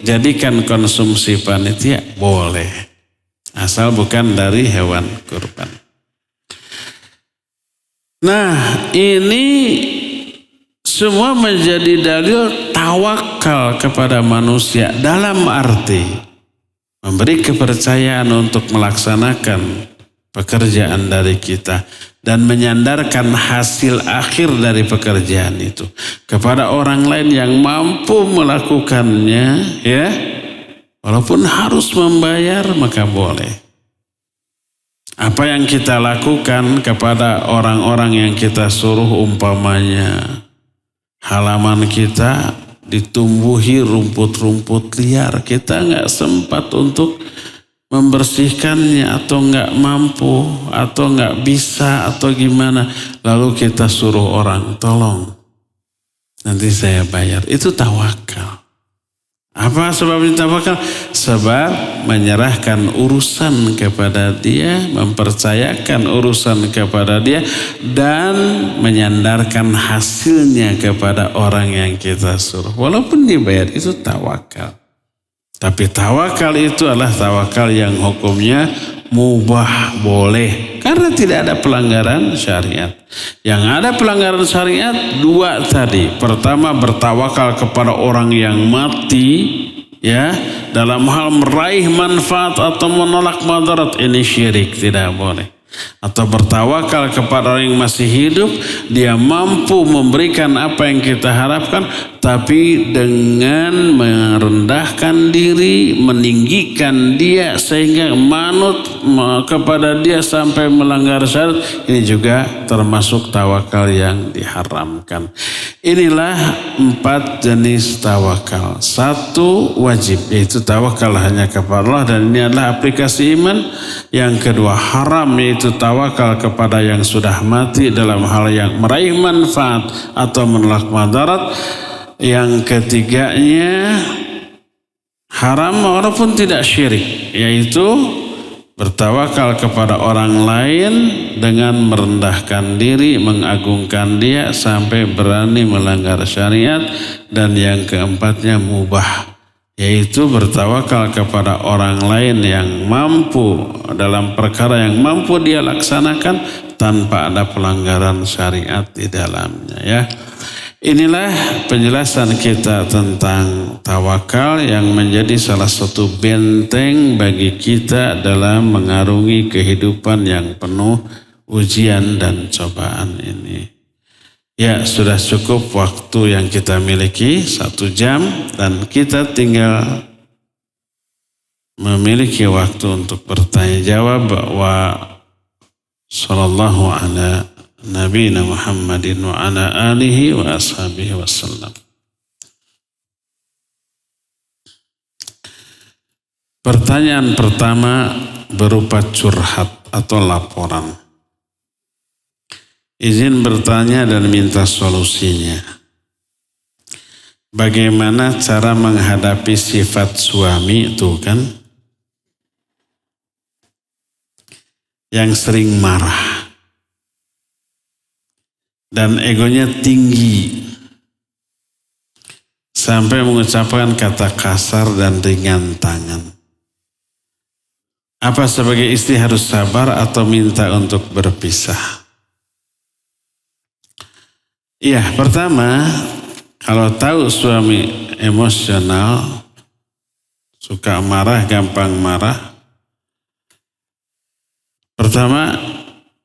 jadikan konsumsi panitia, boleh. Asal bukan dari hewan kurban. Nah, ini semua menjadi dalil tawakal kepada manusia dalam arti memberi kepercayaan untuk melaksanakan pekerjaan dari kita dan menyandarkan hasil akhir dari pekerjaan itu kepada orang lain yang mampu melakukannya, ya. Walaupun harus membayar, maka boleh. Apa yang kita lakukan kepada orang-orang yang kita suruh, umpamanya halaman kita ditumbuhi rumput-rumput liar, kita nggak sempat untuk membersihkannya atau nggak mampu atau nggak bisa atau gimana, lalu kita suruh orang, tolong nanti saya bayar. Itu tawakal. Apa sebabnya tawakal? Sebab menyerahkan urusan kepada dia, mempercayakan urusan kepada dia, dan menyandarkan hasilnya kepada orang yang kita suruh. Walaupun dibayar, itu tawakal. Tapi tawakal itu adalah tawakal yang hukumnya mubah, boleh. Karena tidak ada pelanggaran syariat. Yang ada pelanggaran syariat dua tadi. Pertama, bertawakal kepada orang yang mati, ya, dalam hal meraih manfaat atau menolak madarat, ini syirik, tidak boleh. Atau bertawakal kepada orang yang masih hidup, dia mampu memberikan apa yang kita harapkan, tapi dengan merendahkan diri, meninggikan dia sehingga manut kepada dia sampai melanggar syarat, ini juga termasuk tawakal yang diharamkan. Inilah 4 jenis tawakal. 1 wajib, yaitu tawakal hanya kepada Allah, dan ini adalah aplikasi iman. Yang kedua haram, yaitu tawakal kepada yang sudah mati dalam hal yang meraih manfaat atau menolak madarat. Yang ketiganya haram walaupun tidak syirik, yaitu bertawakal kepada orang lain dengan merendahkan diri, mengagungkan dia sampai berani melanggar syariat. Dan yang keempatnya mubah, yaitu bertawakal kepada orang lain yang mampu dalam perkara yang mampu dia laksanakan tanpa ada pelanggaran syariat di dalamnya, ya. Inilah penjelasan kita tentang tawakal yang menjadi salah satu benteng bagi kita dalam mengarungi kehidupan yang penuh ujian dan cobaan ini. Ya, sudah cukup waktu yang kita miliki, 1 jam, dan kita tinggal memiliki waktu untuk bertanya jawab. Wa sallallahu ala nabiyina Muhammadin wa ala alihi wa ashabihi wasallam. Pertanyaan pertama berupa curhat atau laporan. Izin bertanya dan minta solusinya. Bagaimana cara menghadapi sifat suami itu kan? Yang sering marah. Dan egonya tinggi. Sampai mengucapkan kata kasar dan ringan tangan. Apa sebagai istri harus sabar atau minta untuk berpisah? Iya, pertama, kalau tahu suami emosional, suka marah, gampang marah, pertama,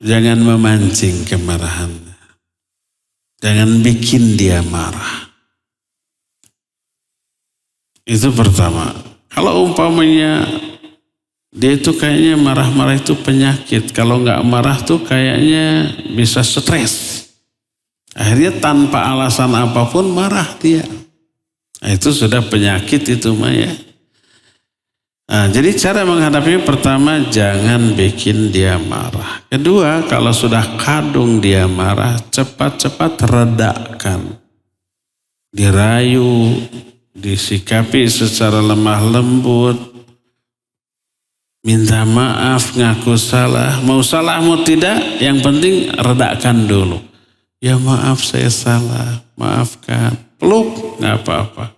jangan memancing kemarahan. Jangan bikin dia marah. Itu pertama. Kalau umpamanya dia itu kayaknya marah-marah itu penyakit. Kalau nggak marah tuh kayaknya bisa stres. Akhirnya tanpa alasan apapun marah dia. Nah, itu sudah penyakit itu mah ya. Nah, jadi cara menghadapinya pertama jangan bikin dia marah. Kedua, kalau sudah kadung dia marah, cepat-cepat redakan. Dirayu, disikapi secara lemah lembut. Minta maaf, ngaku salah. Mau salah mau tidak, yang penting redakan dulu. Ya maaf saya salah, maafkan. Peluk, nggak apa-apa.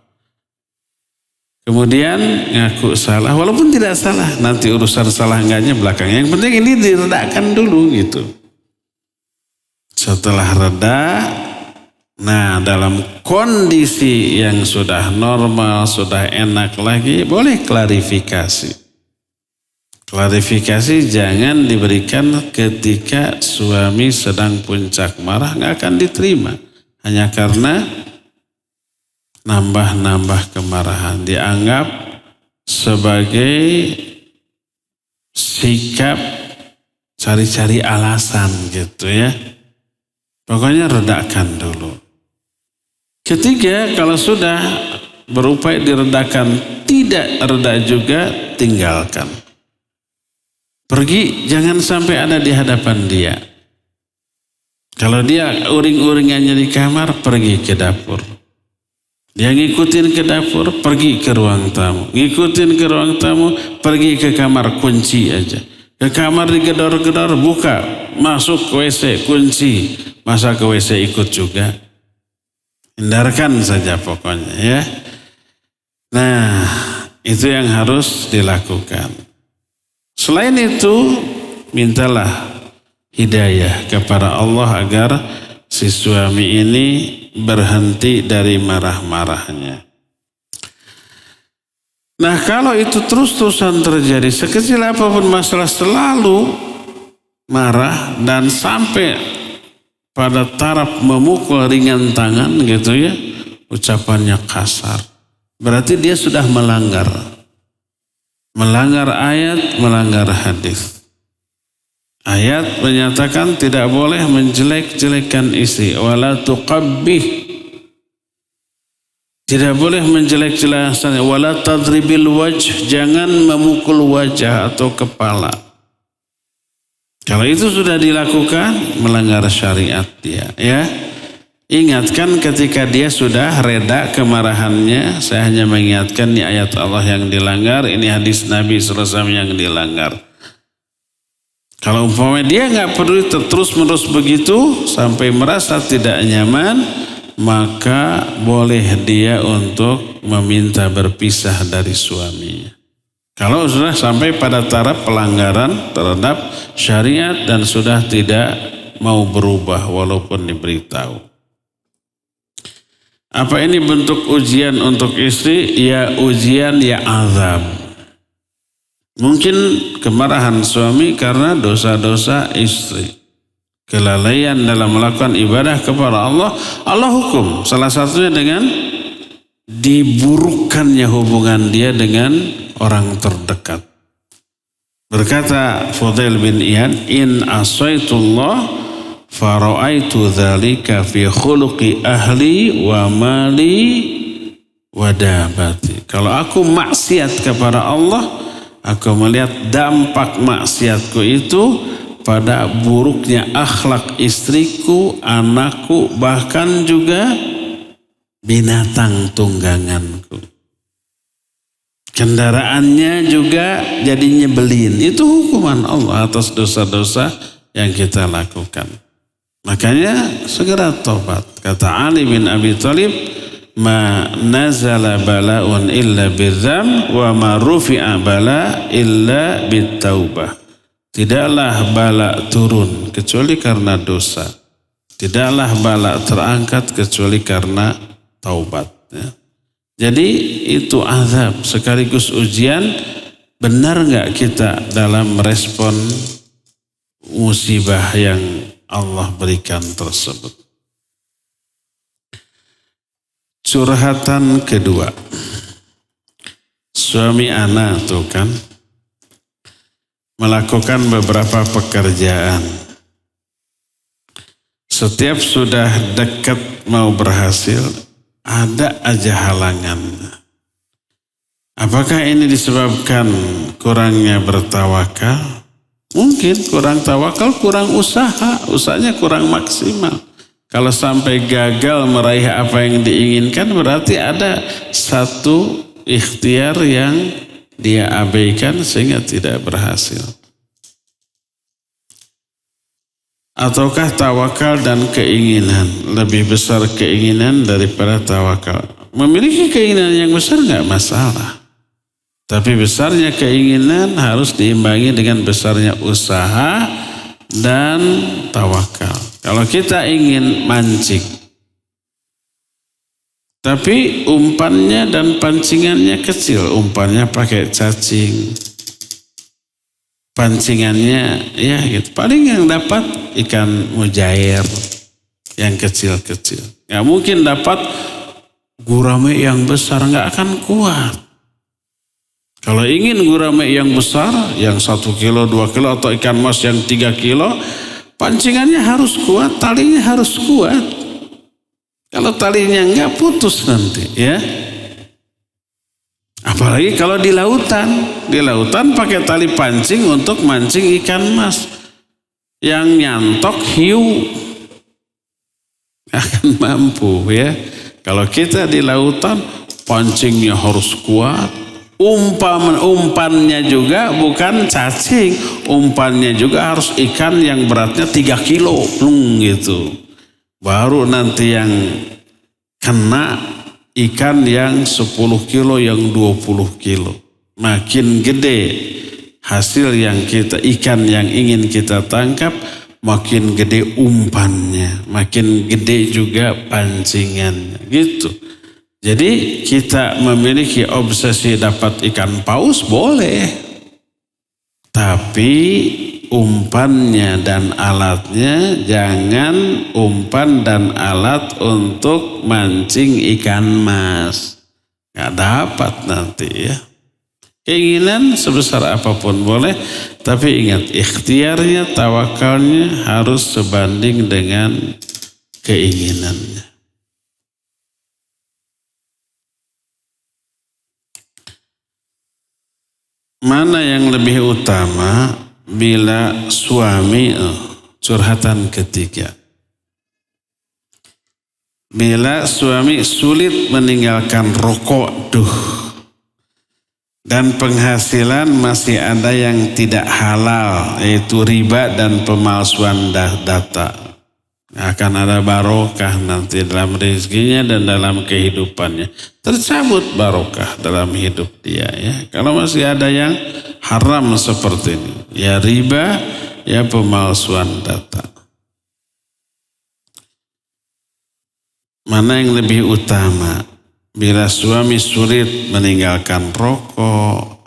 Kemudian ngaku salah, walaupun tidak salah. Nanti urusan salah enggaknya belakang. Yang penting ini diredakan dulu gitu. Setelah reda, nah dalam kondisi yang sudah normal, sudah enak lagi, boleh klarifikasi. Klarifikasi jangan diberikan ketika suami sedang puncak marah, nggak akan diterima. Hanya karena nambah-nambah kemarahan. Dianggap sebagai sikap cari-cari alasan gitu ya. Pokoknya redakan dulu. Ketiga, kalau sudah berupaya diredakan tidak reda juga, tinggalkan. Pergi, jangan sampai ada di hadapan dia. Kalau dia uring-uringannya di kamar, pergi ke dapur. Dia ngikutin ke dapur, pergi ke ruang tamu. Ngikutin ke ruang tamu, pergi ke kamar, kunci aja. Ke kamar digedor-gedor, buka. Masuk ke WC, kunci. Masa ke WC ikut juga? Hindarkan saja pokoknya ya. Nah, itu yang harus dilakukan. Selain itu, mintalah hidayah kepada Allah agar si suami ini berhenti dari marah-marahnya. Nah, kalau itu terus-terusan terjadi, sekecil apapun masalah selalu marah dan sampai pada taraf memukul ringan tangan gitu ya, ucapannya kasar. Berarti dia sudah melanggar ayat, melanggar hadis. Ayat menyatakan tidak boleh menjelek-jelekan istri. Wala tuqabbih. Tidak boleh menjelek-jelekan. Wala tadribil wajh. Jangan memukul wajah atau kepala. Kalau itu sudah dilakukan, melanggar syariat dia. Ya, ingatkan ketika dia sudah reda kemarahannya. Saya hanya mengingatkan ini ayat Allah yang dilanggar, ini hadis Nabi SAW yang dilanggar. Kalau umpamanya dia nggak peduli terus-menerus begitu sampai merasa tidak nyaman, maka boleh dia untuk meminta berpisah dari suaminya. Kalau sudah sampai pada taraf pelanggaran terhadap syariat dan sudah tidak mau berubah walaupun diberitahu. Apa ini bentuk ujian untuk istri? Ya ujian, ya azab. Mungkin kemarahan suami karena dosa-dosa istri. Kelalaian dalam melakukan ibadah kepada Allah. Allah hukum. Salah satunya dengan diburukkannya hubungan dia dengan orang terdekat. Berkata Fudail bin Iyad, in asaitullah fara'aitu dzalika fi khuluqi ahli wa mali wa dabati. Kalau aku maksiat kepada Allah, aku melihat dampak maksiatku itu pada buruknya akhlak istriku, anakku, bahkan juga binatang tungganganku. Kendaraannya juga jadi nyebelin. Itu hukuman Allah atas dosa-dosa yang kita lakukan. Makanya segera tobat. Kata Ali bin Abi Thalib, ma nazala bala'un illa bidzam wa ma rufi'a bala illa bittaubah. Tidaklah bala turun kecuali karena dosa. Tidaklah bala terangkat kecuali karena taubat. Ya. Jadi itu azab sekaligus ujian. Benar nggak kita dalam merespon musibah yang Allah berikan tersebut? Curhatan kedua. Suami ana tuh kan melakukan beberapa pekerjaan. Setiap sudah dekat mau berhasil, ada aja halangan. Apakah ini disebabkan kurangnya bertawakal? Mungkin kurang tawakal, kurang usaha, usahanya kurang maksimal. Kalau sampai gagal meraih apa yang diinginkan, berarti ada satu ikhtiar yang dia abaikan sehingga tidak berhasil. Ataukah tawakal dan keinginan? Lebih besar keinginan daripada tawakal. Memiliki keinginan yang besar nggak masalah. Tapi besarnya keinginan harus diimbangi dengan besarnya usaha dan tawakal. Kalau kita ingin mancing, tapi umpannya dan pancingannya kecil, umpannya pakai cacing, pancingannya ya gitu. Paling yang dapat ikan mujair yang kecil-kecil. Nggak mungkin dapat gurame yang besar, nggak akan kuat. Kalau ingin gurame yang besar, yang 1 kilo, 2 kilo atau ikan mas yang 3 kilo, pancingannya harus kuat, talinya harus kuat. Kalau talinya nggak putus nanti ya. Apalagi kalau di lautan pakai tali pancing untuk mancing ikan mas. Yang nyantok hiu akan mampu ya. Kalau kita di lautan, pancingnya harus kuat. Umpannya juga bukan cacing, umpannya juga harus ikan yang beratnya 3 kilo, gitu. Baru nanti yang kena ikan yang 10 kilo, yang 20 kilo. Makin gede hasil yang ikan yang ingin kita tangkap, makin gede umpannya, makin gede juga pancingannya, gitu. Jadi kita memiliki obsesi dapat ikan paus boleh, tapi umpannya dan alatnya jangan umpan dan alat untuk mancing ikan mas. Gak dapat nanti ya. Keinginan sebesar apapun boleh, tapi ingat ikhtiarnya, tawakalnya harus sebanding dengan keinginannya. Mana yang lebih utama bila suami, curhatan ketiga. Bila suami sulit meninggalkan rokok, dan penghasilan masih ada yang tidak halal, yaitu riba dan pemalsuan data. Akan ada barokah nanti dalam rezekinya dan dalam kehidupannya. Tercabut barokah dalam hidup dia ya. Kalau masih ada yang haram seperti ini, ya riba, ya pemalsuan data. Mana yang lebih utama? Bila suami sulit meninggalkan rokok,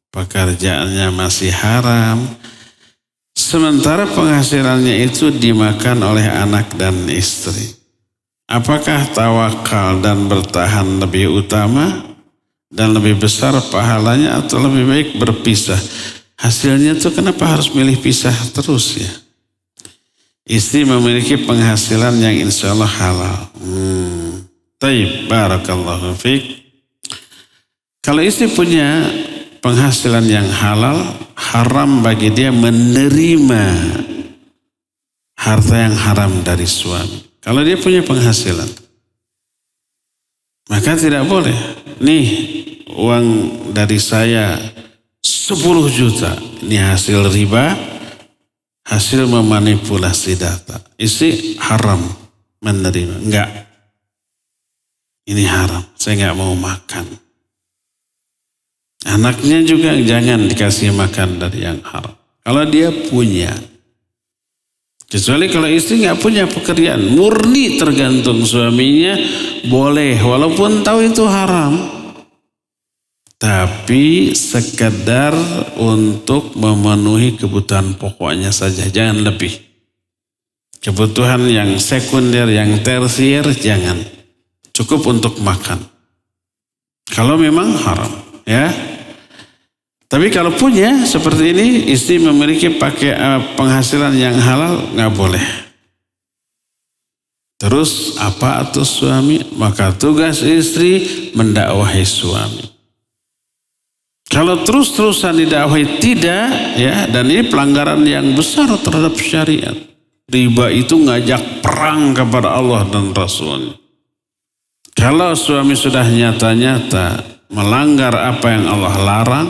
pekerjaannya masih haram, sementara penghasilannya itu dimakan oleh anak dan istri. Apakah tawakal dan bertahan lebih utama dan lebih besar pahalanya, atau lebih baik berpisah? Hasilnya tuh kenapa harus milih pisah terus ya? Istri memiliki penghasilan yang insya Allah halal. Taib, barakallahu fiik. Kalau istri punya penghasilan yang halal, haram bagi dia menerima harta yang haram dari suami. Kalau dia punya penghasilan, maka tidak boleh. Nih uang dari saya 10 juta, ini hasil riba, hasil memanipulasi data. Istri haram menerima, enggak. Ini haram, saya enggak mau makan. Anaknya juga jangan dikasih makan dari yang haram. Kalau dia punya. Kecuali kalau istri nggak punya pekerjaan, murni tergantung suaminya, boleh. Walaupun tahu itu haram. Tapi sekedar untuk memenuhi kebutuhan pokoknya saja, jangan lebih. Kebutuhan yang sekunder, yang tersier, jangan. Cukup untuk makan. Kalau memang haram. Ya, tapi kalau punya seperti ini, istri memiliki penghasilan yang halal, nggak boleh. Terus apa atus suami? Maka tugas istri mendakwahi suami. Kalau terus-terusan didakwahi tidak, ya, dan ini pelanggaran yang besar terhadap syariat. Riba itu ngajak perang kepada Allah dan Rasul. Kalau suami sudah nyata-nyata melanggar apa yang Allah larang,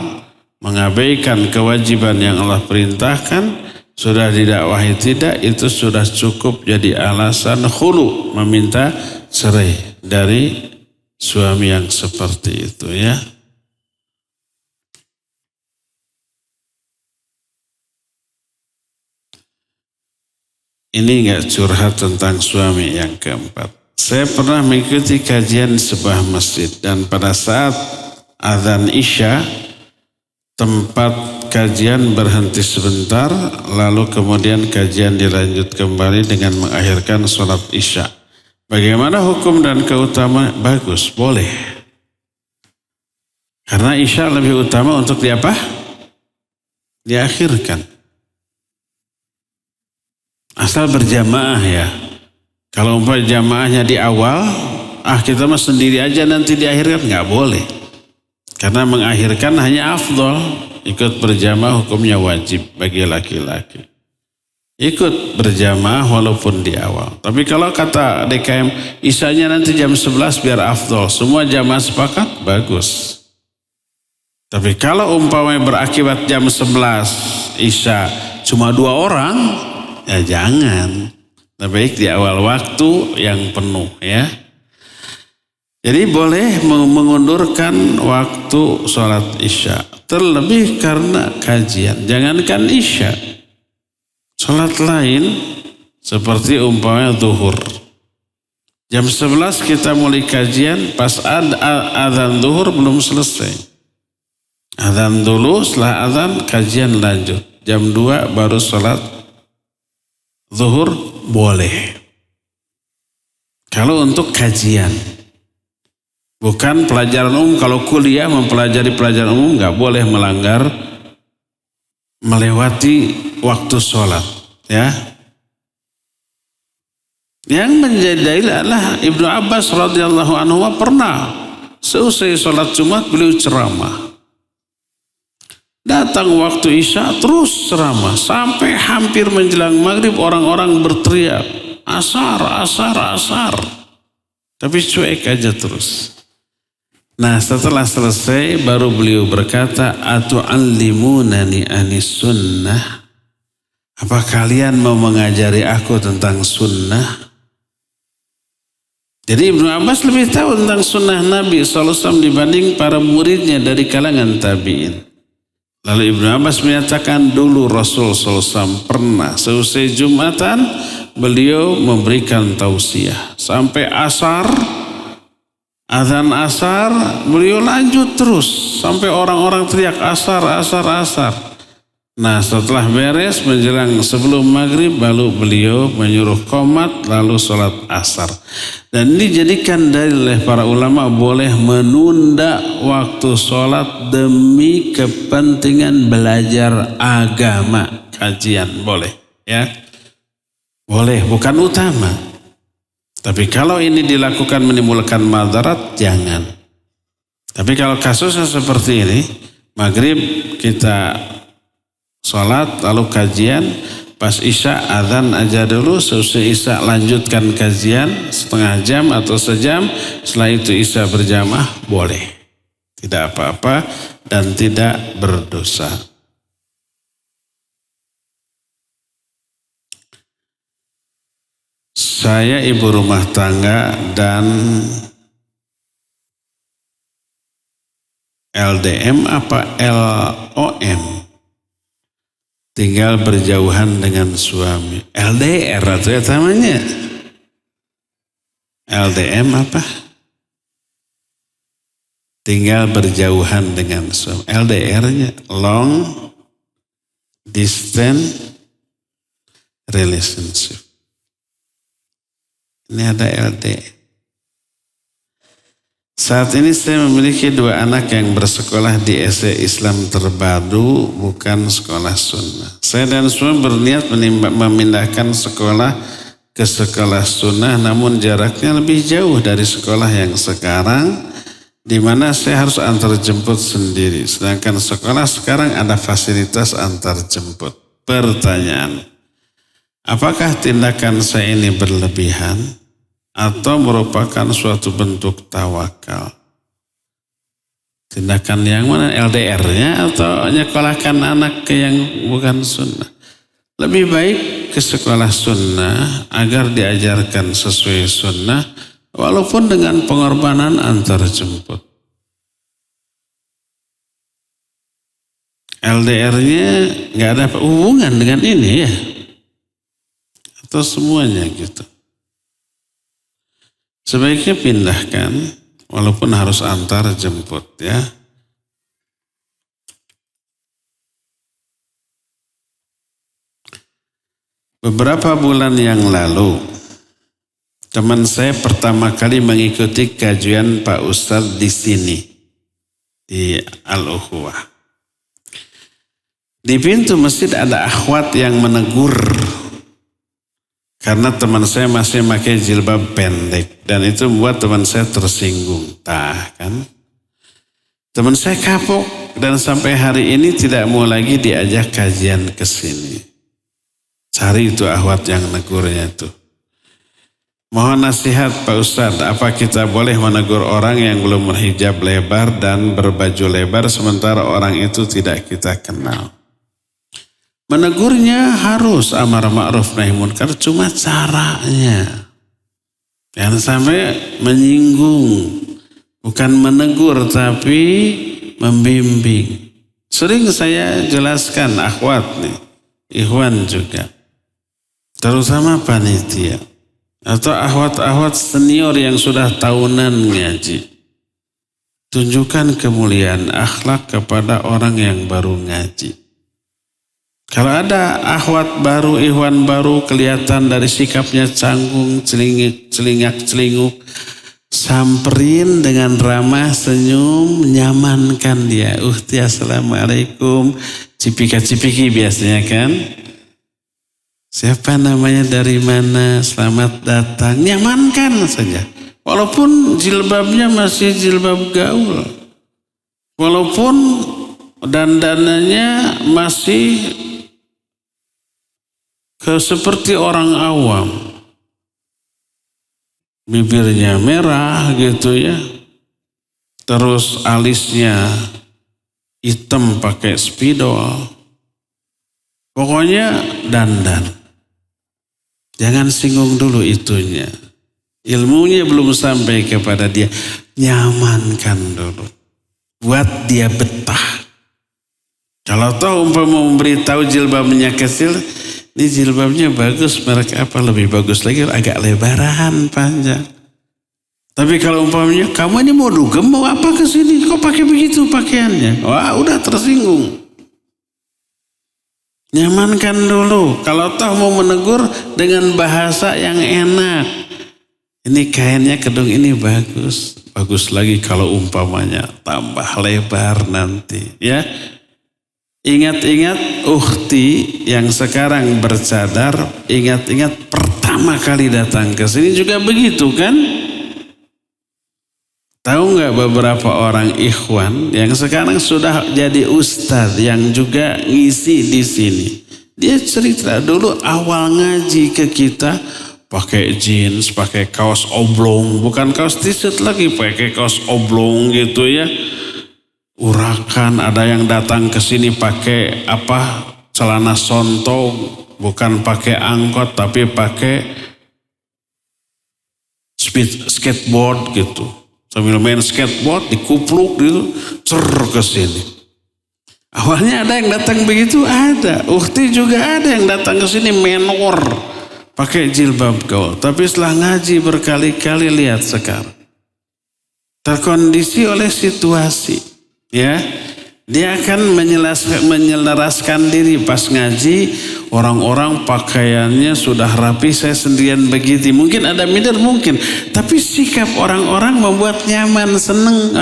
mengabaikan kewajiban yang Allah perintahkan, sudah didakwahi tidak, itu sudah cukup jadi alasan khulu, meminta cerai dari suami yang seperti itu ya. Ini enggak curhat tentang suami yang keempat. Saya pernah mengikuti kajian sebuah masjid, dan pada saat azan Isya, tempat kajian berhenti sebentar, lalu kemudian kajian dilanjut kembali dengan mengakhirkan sholat Isya. Bagaimana hukum dan keutamaan? Bagus, boleh. Karena Isya lebih utama untuk diapa? Diakhirkan. Asal berjamaah ya. Kalau umpamanya jamaahnya di awal, kita mah sendiri aja nanti diakhirkan, nggak boleh. Karena mengakhirkan hanya afdol, ikut berjamaah hukumnya wajib bagi laki-laki. ikut berjamaah walaupun di awal. Tapi kalau kata DKM, isyanya nanti jam 11 biar afdol. Semua jamaah sepakat, bagus. Tapi kalau umpamanya berakibat jam 11 isya cuma 2 orang, ya jangan. Lebih baik di awal waktu yang penuh ya. Jadi boleh mengundurkan waktu sholat isya. Terlebih karena kajian. Jangankan isya. Sholat lain seperti umpamanya zuhur. Jam 11 kita mulai kajian, pas adzan zuhur belum selesai. Adzan dulu, setelah adzan kajian lanjut. Jam 2 baru sholat zuhur boleh. Kalau untuk kajian. Bukan pelajaran umum, kalau kuliah mempelajari pelajaran umum nggak boleh melewati waktu sholat, ya. Yang menjadi dalil adalah Ibnu Abbas radhiyallahu anhu pernah seusai sholat Jumat beliau ceramah. Datang waktu isya terus ceramah sampai hampir menjelang maghrib orang-orang berteriak asar, asar, asar. Tapi cuek aja terus. Nah setelah selesai baru beliau berkata, atu'allimunani anis sunnah. Apa kalian mau mengajari aku tentang sunnah? Jadi Ibnu Abbas lebih tahu tentang sunnah Nabi SAW dibanding para muridnya dari kalangan tabi'in. Lalu Ibnu Abbas menyatakan dulu Rasul SAW pernah seusai Jumatan beliau memberikan tausiah. Sampai asar. Azan asar, beliau lanjut terus sampai orang-orang teriak asar, asar, asar. Nah setelah beres menjelang sebelum maghrib baru beliau menyuruh qomat lalu sholat asar. Dan ini dijadikan dalil oleh para ulama boleh menunda waktu sholat demi kepentingan belajar agama, kajian boleh, ya. Boleh, bukan utama. Tapi kalau ini dilakukan menimbulkan madarat, jangan. Tapi kalau kasusnya seperti ini, maghrib kita sholat lalu kajian, pas isya adzan aja dulu, selesai isya lanjutkan kajian setengah jam atau sejam, setelah itu isya berjamaah, boleh. Tidak apa-apa dan tidak berdosa. Saya ibu rumah tangga dan LDM apa LOM, tinggal berjauhan dengan suami. LDR atau ya namanya LDM apa? Tinggal berjauhan dengan suami. LDR-nya long distance relationship. Ini ada LD. Saat ini saya memiliki 2 anak yang bersekolah di SD Islam terpadu, bukan sekolah sunnah. Saya dan suami berniat memindahkan sekolah ke sekolah sunnah, namun jaraknya lebih jauh dari sekolah yang sekarang, di mana saya harus antar jemput sendiri. Sedangkan sekolah sekarang ada fasilitas antar jemput. Pertanyaan, apakah tindakan saya ini berlebihan atau merupakan suatu bentuk tawakal? Tindakan yang mana? LDR-nya atau nyekolahkan anak ke yang bukan sunnah? Lebih baik ke sekolah sunnah agar diajarkan sesuai sunnah walaupun dengan pengorbanan antar jemput. LDR-nya nggak ada hubungan dengan ini ya? Atau semuanya gitu? Sebaiknya pindahkan walaupun harus antar jemput ya. Beberapa bulan yang lalu teman saya pertama kali mengikuti kajian Pak Ustadz di sini di Al-Ukhuwah. Di pintu masjid ada akhwat yang menegur karena teman saya masih pakai jilbab pendek dan itu membuat teman saya tersinggung. Kan? Teman saya kapok dan sampai hari ini tidak mau lagi diajak kajian ke sini. Cari itu akhwat yang negurnya itu. Mohon nasihat Pak Ustadz, apa kita boleh menegur orang yang belum berhijab lebar dan berbaju lebar sementara orang itu tidak kita kenal? Menegurnya harus amar ma'ruf nahi munkar, cuma caranya. Jangan sampai menyinggung. Bukan menegur tapi membimbing. Sering saya jelaskan akhwat nih, ikhwan juga. Terutama panitia. Atau akhwat-akhwat senior yang sudah tahunan ngaji. Tunjukkan kemuliaan akhlak kepada orang yang baru ngaji. Kalau ada akhwat baru, ikhwan baru, kelihatan dari sikapnya canggung, celingak-celinguk, samperin dengan ramah, senyum, nyamankan dia. Uhti assalamualaikum, cipika-cipiki biasanya kan. Siapa namanya, dari mana, selamat datang, nyamankan saja. Walaupun jilbabnya masih jilbab gaul. Walaupun dandanannya masih seperti orang awam. Bibirnya merah gitu ya. Terus alisnya hitam pakai spidol. Pokoknya dandan. Jangan singgung dulu itunya. Ilmunya belum sampai kepada dia. Nyamankan dulu. Buat dia betah. Kalau tahu umpama memberitahu jilbabnya kecil, ini jilbabnya bagus, merek apa, lebih bagus lagi agak lebaran panjang. Tapi kalau umpamanya, kamu ini mau dugem, mau apa ke sini? Kok pakai begitu pakaiannya? Wah, udah tersinggung. Nyamankan dulu. Kalau toh mau menegur dengan bahasa yang enak. Ini kainnya kedung ini bagus. Bagus lagi kalau umpamanya tambah lebar nanti. Ya. Ingat-ingat ukhti yang sekarang bercadar. Ingat-ingat pertama kali datang ke sini juga begitu kan? Tahu nggak beberapa orang ikhwan yang sekarang sudah jadi ustadz yang juga ngisi di sini. Dia cerita dulu awal ngaji ke kita pakai jeans, pakai kaos oblong, bukan kaos t-shirt lagi, pakai kaos oblong gitu ya. Urakan, ada yang datang ke sini pakai apa? Celana sontong, bukan pakai angkot tapi pakai skateboard gitu. Sambil main skateboard, dikupluk gitu, ke sini. Awalnya ada yang datang begitu, ada. Ukhti juga ada yang datang ke sini menor, pakai jilbab gaul. Tapi setelah ngaji berkali-kali, lihat sekarang. Terkondisi oleh situasi. Ya, dia akan menyelaraskan diri pas ngaji. Orang-orang pakaiannya sudah rapi, saya sendirian begitu. Mungkin ada minder, mungkin. Tapi sikap orang-orang membuat nyaman, seneng.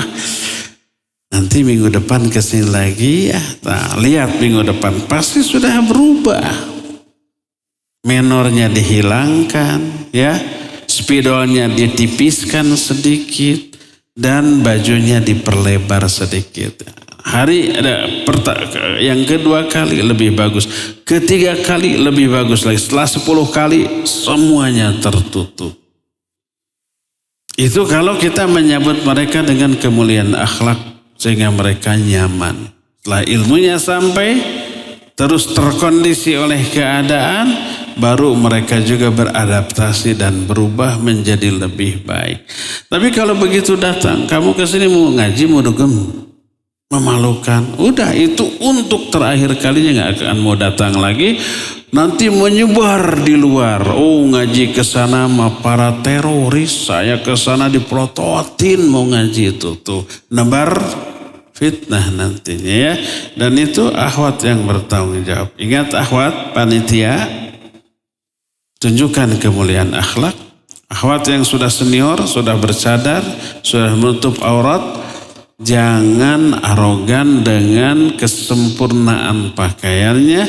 Nanti minggu depan kesini lagi ya. Nah, lihat minggu depan pasti sudah berubah. Menornya dihilangkan, ya. Spidolnya ditipiskan sedikit. Dan bajunya diperlebar sedikit. Hari ada yang kedua kali lebih bagus. Ketiga kali lebih bagus lagi. Setelah 10 kali semuanya tertutup. Itu kalau kita menyambut mereka dengan kemuliaan akhlak sehingga mereka nyaman. Setelah ilmunya sampai terus terkondisi oleh keadaan, baru mereka juga beradaptasi dan berubah menjadi lebih baik. Tapi kalau begitu datang, kamu ke sini mau ngaji, mau dugem, memalukan. Udah, itu untuk terakhir kalinya, nggak akan mau datang lagi. Nanti menyebar di luar. Oh, ngaji ke sana mah para teroris. Saya ke sana diprototin mau ngaji itu tuh. Nebar fitnah nantinya ya. Dan itu akhwat yang bertanggung jawab. Ingat akhwat panitia, tunjukkan kemuliaan akhlak. Akhwat yang sudah senior, sudah bercadar, sudah menutup aurat, jangan arogan dengan kesempurnaan pakaiannya,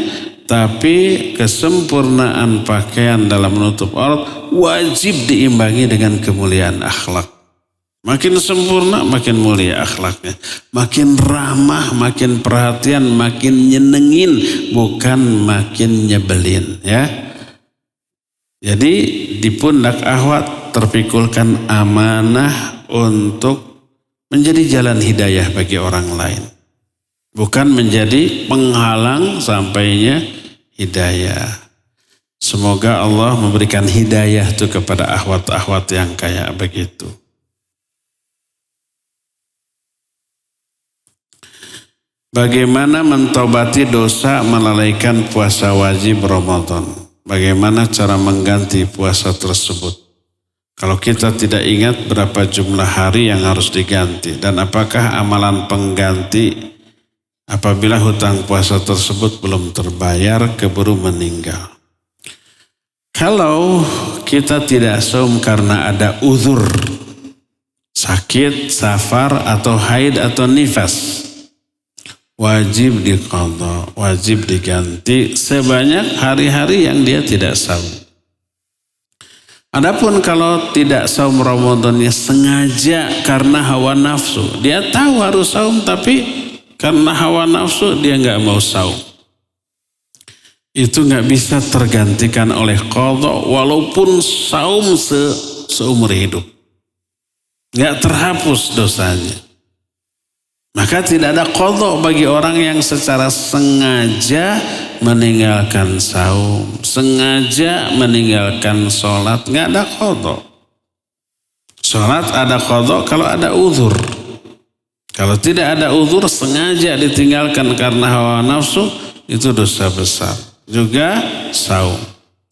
tapi kesempurnaan pakaian dalam menutup aurat wajib diimbangi dengan kemuliaan akhlak. Makin sempurna, makin mulia akhlaknya. Makin ramah, makin perhatian, makin nyenengin, bukan makin nyebelin. Ya. Jadi di pundak akhwat terpikulkan amanah untuk menjadi jalan hidayah bagi orang lain. Bukan menjadi penghalang sampainya hidayah. Semoga Allah memberikan hidayah itu kepada akhwat-akhwat yang kayak begitu. Bagaimana mentobati dosa melalaikan puasa wajib Ramadan? Bagaimana cara mengganti puasa tersebut? Kalau kita tidak ingat berapa jumlah hari yang harus diganti dan apakah amalan pengganti apabila hutang puasa tersebut belum terbayar keburu meninggal. Kalau kita tidak saum karena ada uzur, sakit, safar, atau haid, atau nifas, wajib diqadha, wajib diganti sebanyak hari-hari yang dia tidak saum. Adapun kalau tidak saum Ramadannya sengaja karena hawa nafsu, dia tahu harus saum tapi karena hawa nafsu dia nggak mau saum. Itu nggak bisa tergantikan oleh qadha walaupun saum seumur hidup. Nggak terhapus dosanya. Maka tidak ada qadha bagi orang yang secara sengaja meninggalkan saum, sengaja meninggalkan sholat, nggak ada qadha. Sholat ada qadha kalau ada uzur. Kalau tidak ada uzur sengaja ditinggalkan karena hawa nafsu, itu dosa besar. Juga saum.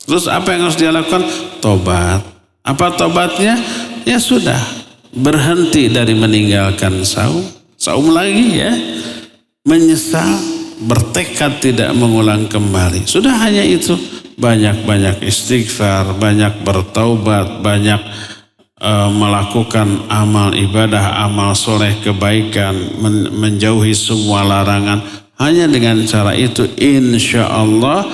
Terus apa yang harus dia lakukan? Tobat. Apa tobatnya? Ya sudah, berhenti dari meninggalkan saum. Saum lagi ya. Menyesal, bertekad tidak mengulang kembali. Sudah hanya itu. Banyak-banyak istighfar, banyak bertaubat, banyak melakukan amal ibadah, amal soleh, kebaikan, menjauhi semua larangan. Hanya dengan cara itu insya Allah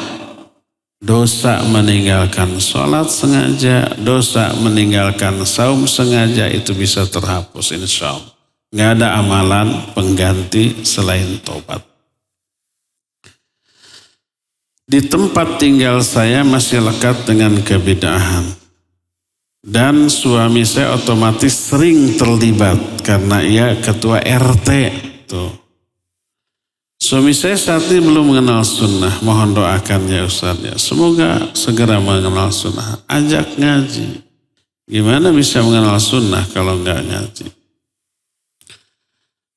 dosa meninggalkan sholat sengaja, dosa meninggalkan saum sengaja itu bisa terhapus insya Allah. Nggak ada amalan pengganti selain tobat. Di tempat tinggal saya masih lekat dengan kebid'ahan. Dan suami saya otomatis sering terlibat karena ia ketua RT. Tuh. Suami saya saat ini belum mengenal sunnah. Mohon doakan ya Ustaz ya. Semoga segera mengenal sunnah. Ajak ngaji. Gimana bisa mengenal sunnah kalau nggak ngaji?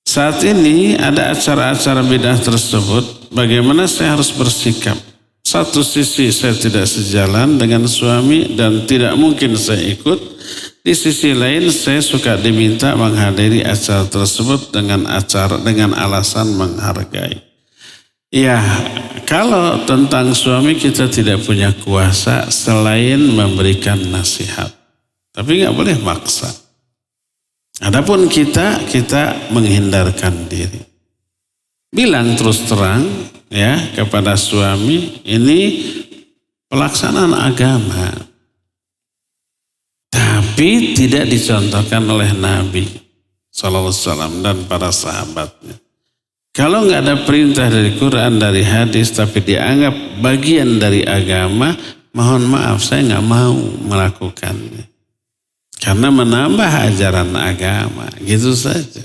Saat ini ada acara-acara bidah tersebut. Bagaimana saya harus bersikap? Satu sisi saya tidak sejalan dengan suami dan tidak mungkin saya ikut. Di sisi lain saya suka diminta menghadiri acara tersebut dengan alasan menghargai. Ya, kalau tentang suami kita tidak punya kuasa selain memberikan nasihat. Tapi nggak boleh maksa. Adapun kita menghindarkan diri. Bilang terus terang ya kepada suami, ini pelaksanaan agama. Tapi tidak dicontohkan oleh Nabi SAW dan para sahabatnya. Kalau nggak ada perintah dari Quran, dari hadis, tapi dianggap bagian dari agama, mohon maaf saya nggak mau melakukannya. Karena menambah ajaran agama, gitu saja.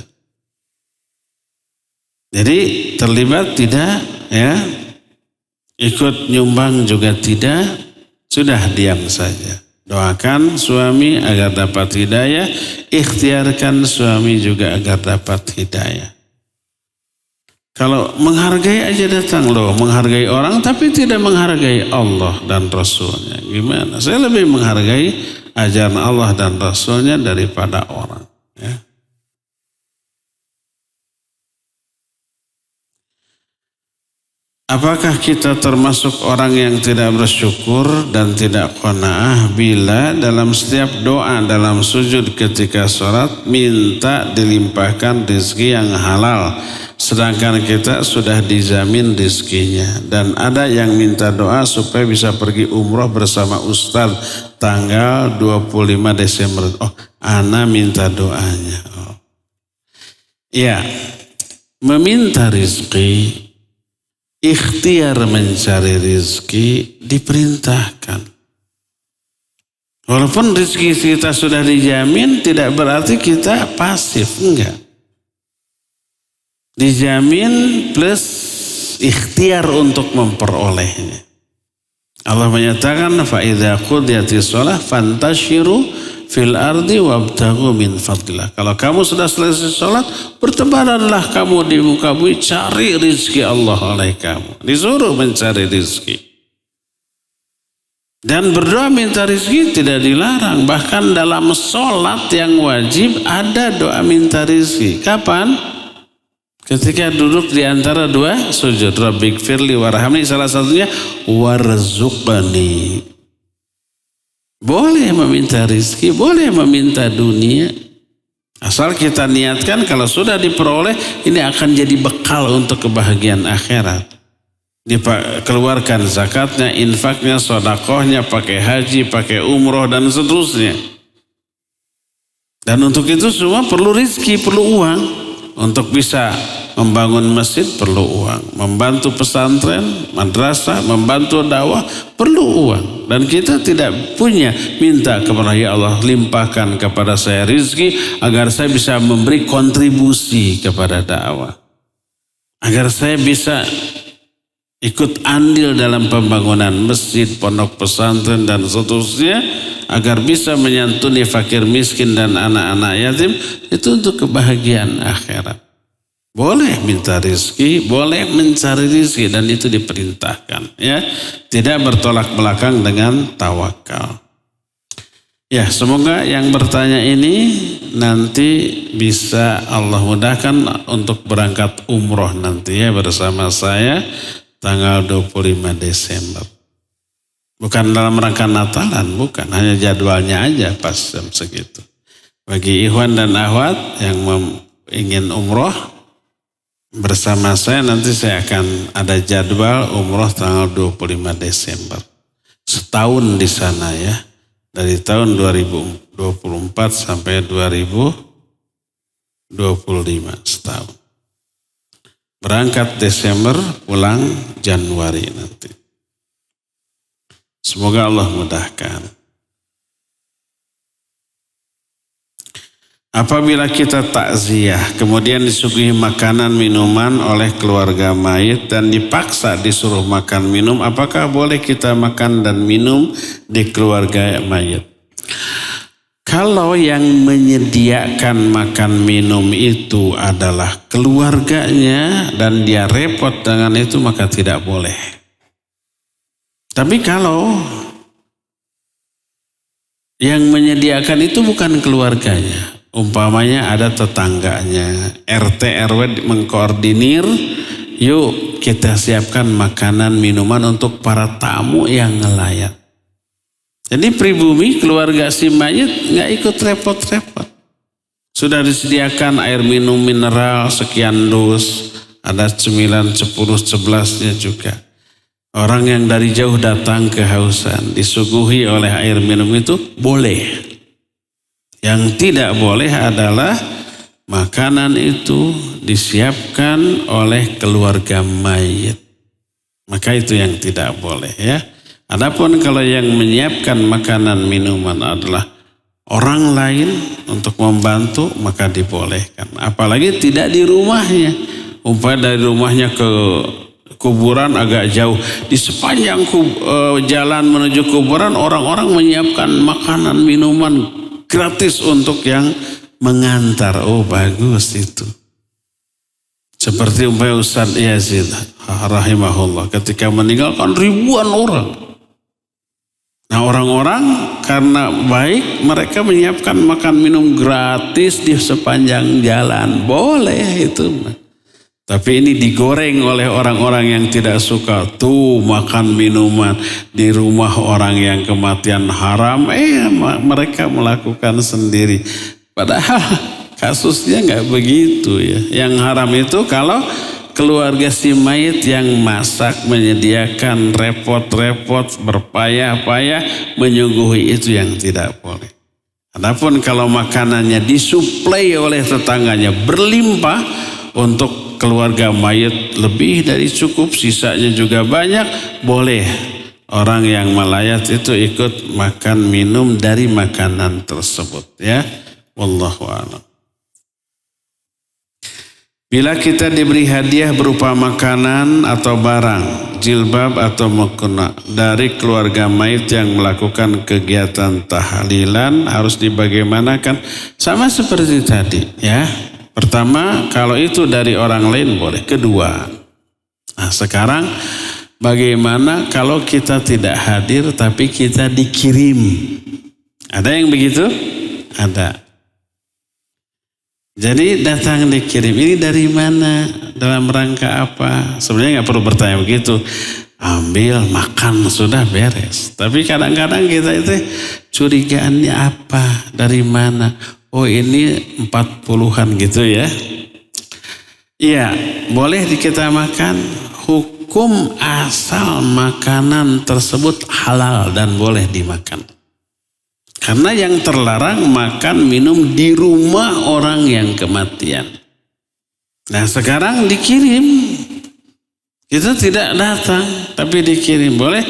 Jadi terlibat tidak, ya, ikut nyumbang juga tidak, sudah diam saja. Doakan suami agar dapat hidayah, ikhtiarkan suami juga agar dapat hidayah. Kalau menghargai aja datang loh, menghargai orang tapi tidak menghargai Allah dan Rasulnya. Gimana? Saya lebih menghargai ajaran Allah dan Rasulnya daripada orang. Ya. Apakah kita termasuk orang yang tidak bersyukur dan tidak qanaah bila dalam setiap doa dalam sujud ketika sholat minta dilimpahkan rezeki yang halal sedangkan kita sudah dijamin rezekinya, dan ada yang minta doa supaya bisa pergi umroh bersama ustaz tanggal 25 Desember. Oh, ana minta doanya. Oh. Ya, meminta rizki, ikhtiar mencari rizki diperintahkan. Walaupun rizki kita sudah dijamin, tidak berarti kita pasif, enggak. Dijamin plus ikhtiar untuk memperolehnya. Allah menyatakan فَإِذَا قُضِيَتِ الصَّلَاةُ فَانْتَشِرُوا فِي الْأَرْضِ وَابْتَغُوا مِنْ فَضْلِهِ. Kalau kamu sudah selesai sholat, bertebaranlah kamu di muka bumi, cari rizki Allah oleh kamu. Disuruh mencari rizki. Dan berdoa minta rizki tidak dilarang. Bahkan dalam sholat yang wajib ada doa minta rizki. Kapan? Ketika duduk di antara dua sujud. Rabbighfirli warhamni, salah satunya warzuqni. Boleh meminta rizki, boleh meminta dunia. Asal kita niatkan kalau sudah diperoleh, ini akan jadi bekal untuk kebahagiaan akhirat. Dikeluarkan zakatnya, infaknya, sodakohnya, pakai haji, pakai umroh, dan seterusnya. Dan untuk itu semua perlu rizki, perlu uang. Untuk bisa membangun masjid perlu uang. Membantu pesantren, madrasah, membantu dakwah perlu uang. Dan kita tidak punya minta kepada ya Allah, limpahkan kepada saya rizki agar saya bisa memberi kontribusi kepada dakwah. Agar saya bisa ikut andil dalam pembangunan masjid, pondok pesantren dan seterusnya, agar bisa menyantuni fakir miskin dan anak-anak yatim. Itu untuk kebahagiaan akhirat. Boleh minta rizki, boleh mencari rizki, dan itu diperintahkan, ya. Tidak bertolak belakang dengan tawakal. Ya, semoga yang bertanya ini nanti bisa Allah mudahkan untuk berangkat umroh nanti ya bersama saya tanggal 25 Desember. Bukan dalam rangka Natalan, bukan. Hanya jadwalnya aja pas jam segitu. Bagi ikhwan dan akhwat yang ingin umroh bersama saya, nanti saya akan ada jadwal umroh tanggal 25 Desember. Setahun di sana ya. Dari tahun 2024 sampai 2025, setahun. Berangkat Desember, pulang Januari nanti. Semoga Allah mudahkan. Apabila kita takziah, kemudian disuguhi makanan minuman oleh keluarga mayit dan dipaksa disuruh makan minum, apakah boleh kita makan dan minum di keluarga mayit? Kalau yang menyediakan makan minum itu adalah keluarganya dan dia repot dengan itu, maka tidak boleh. Tapi kalau yang menyediakan itu bukan keluarganya, umpamanya ada tetangganya, RT RW mengkoordinir, yuk kita siapkan makanan minuman untuk para tamu yang ngelayat. Jadi pribumi keluarga si mayit nggak ikut repot-repot. Sudah disediakan air minum mineral sekian dus, ada 9, 10, 11-nya juga. Orang yang dari jauh datang kehausan, disuguhi oleh air minum itu boleh. Yang tidak boleh adalah makanan itu disiapkan oleh keluarga mayit. Maka itu yang tidak boleh ya. Adapun kalau yang menyiapkan makanan minuman adalah orang lain untuk membantu, maka dibolehkan. Apalagi tidak di rumahnya. Umpamanya dari rumahnya ke kuburan agak jauh. Di sepanjang jalan menuju kuburan, orang-orang menyiapkan makanan minuman gratis untuk yang mengantar. Oh bagus itu. Seperti umpamanya Ustaz Yazid rahimahullah ketika meninggalkan ribuan orang. Nah orang-orang karena baik mereka menyiapkan makan minum gratis di sepanjang jalan. Boleh itu. Tapi ini digoreng oleh orang-orang yang tidak suka. Tuh makan minuman di rumah orang yang kematian haram. Mereka melakukan sendiri. Padahal kasusnya nggak begitu ya. Yang haram itu kalau keluarga si mayit yang masak, menyediakan, repot-repot, berpayah-payah menyuguhi, itu yang tidak boleh. Adapun kalau makanannya disuplai oleh tetangganya berlimpah untuk keluarga mayit lebih dari cukup, sisanya juga banyak, boleh orang yang melayat itu ikut makan minum dari makanan tersebut, ya. Wallahu a'lam. Bila kita diberi hadiah berupa makanan atau barang, jilbab atau mukena dari keluarga mayit yang melakukan kegiatan tahlilan, harus dibagaimanakan? Sama seperti tadi, ya. Pertama, kalau itu dari orang lain boleh. Kedua, nah sekarang bagaimana kalau kita tidak hadir tapi kita dikirim? Ada yang begitu? Ada. Jadi datang dikirim, ini dari mana? Dalam rangka apa? Sebenarnya nggak perlu bertanya begitu. Ambil, makan, sudah beres. Tapi kadang-kadang kita itu curigaannya apa? Dari mana? Oh ini 40-an gitu ya. Iya, boleh kita makan. Hukum asal makanan tersebut halal dan boleh dimakan. Karena yang terlarang makan minum di rumah orang yang kematian. Nah sekarang dikirim. Kita tidak datang tapi dikirim. Boleh?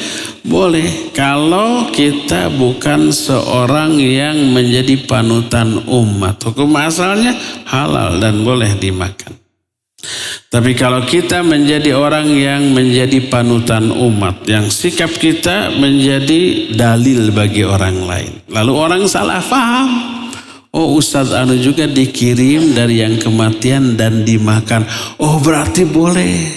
Boleh. Kalau kita bukan seorang yang menjadi panutan umat. Hukum asalnya halal dan boleh dimakan. Tapi kalau kita menjadi orang yang menjadi panutan umat, yang sikap kita menjadi dalil bagi orang lain, lalu orang salah paham, oh Ustadz Anu juga dikirim dari yang kematian dan dimakan, oh berarti boleh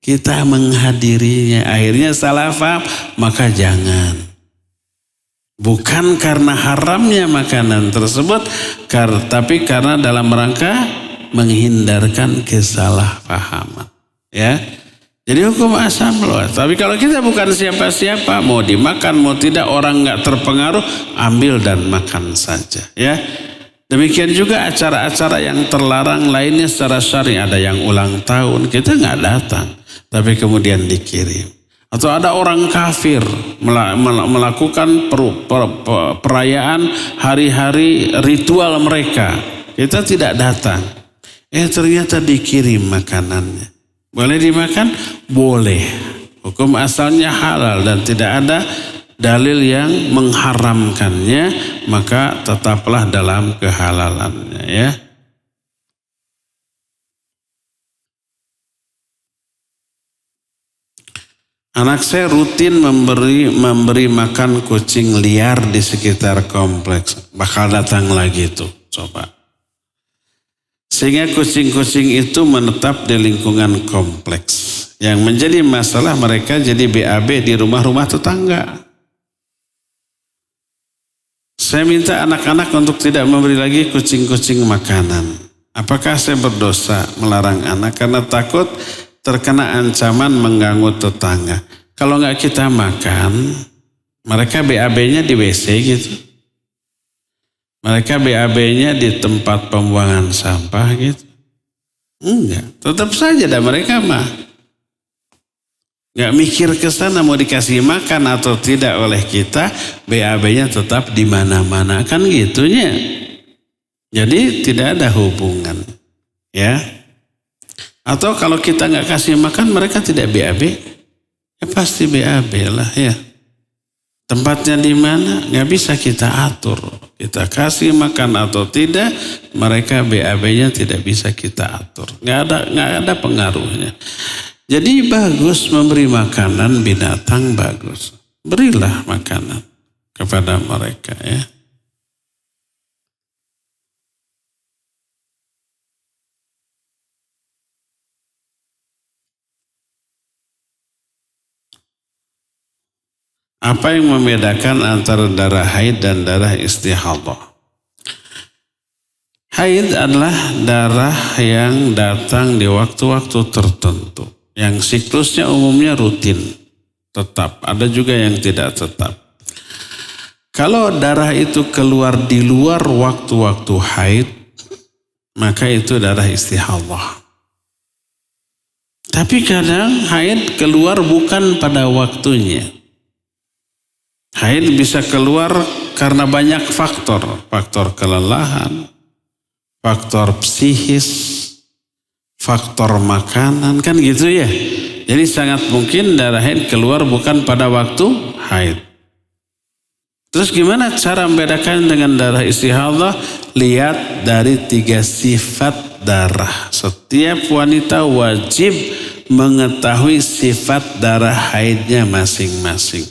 kita menghadirinya. Akhirnya salah paham, maka jangan. Bukan karena haramnya makanan tersebut, tapi karena dalam rangka menghindarkan kesalahpahaman, ya. Jadi hukum asal loh. Tapi kalau kita bukan siapa-siapa, mau dimakan mau tidak, orang nggak terpengaruh, ambil dan makan saja, ya. Demikian juga acara-acara yang terlarang lainnya secara syar'i. Ada yang ulang tahun, kita nggak datang, tapi kemudian dikirim. Atau ada orang kafir melakukan perayaan hari-hari ritual mereka, kita tidak datang. Ternyata dikirim makanannya. Boleh dimakan? Boleh. Hukum asalnya halal dan tidak ada dalil yang mengharamkannya, maka tetaplah dalam kehalalannya, ya. Anak saya rutin memberi makan kucing liar di sekitar kompleks. Bakal datang lagi tuh, coba. Sehingga kucing-kucing itu menetap di lingkungan kompleks. Yang menjadi masalah mereka jadi BAB di rumah-rumah tetangga. Saya minta anak-anak untuk tidak memberi lagi kucing-kucing makanan. Apakah saya berdosa melarang anak karena takut terkena ancaman mengganggu tetangga? Kalau nggak kita makan, mereka BAB-nya di WC gitu. Mereka BAB-nya di tempat pembuangan sampah gitu. Enggak, tetap saja dah mereka mah. Enggak mikir ke sana mau dikasih makan atau tidak oleh kita, BAB-nya tetap di mana-mana, kan gitunya. Jadi tidak ada hubungan, ya. Atau kalau kita enggak kasih makan, mereka tidak BAB, ya pasti BAB lah, ya. Tempatnya di mana nggak bisa kita atur. Kita kasih makan atau tidak, mereka BAB-nya tidak bisa kita atur. Nggak ada pengaruhnya. Jadi bagus memberi makanan binatang, bagus. Berilah makanan kepada mereka, ya. Apa yang membedakan antara darah haid dan darah istihadah? Haid adalah darah yang datang di waktu-waktu tertentu. Yang siklusnya umumnya rutin, tetap. Ada juga yang tidak tetap. Kalau darah itu keluar di luar waktu-waktu haid, maka itu darah istihadah. Tapi kadang haid keluar bukan pada waktunya. Haid bisa keluar karena banyak faktor. Faktor kelelahan, faktor psikis, faktor makanan, kan gitu ya. Jadi sangat mungkin darah haid keluar bukan pada waktu haid. Terus gimana cara membedakan dengan darah istihadah? Lihat dari 3 sifat darah. Setiap wanita wajib mengetahui sifat darah haidnya masing-masing.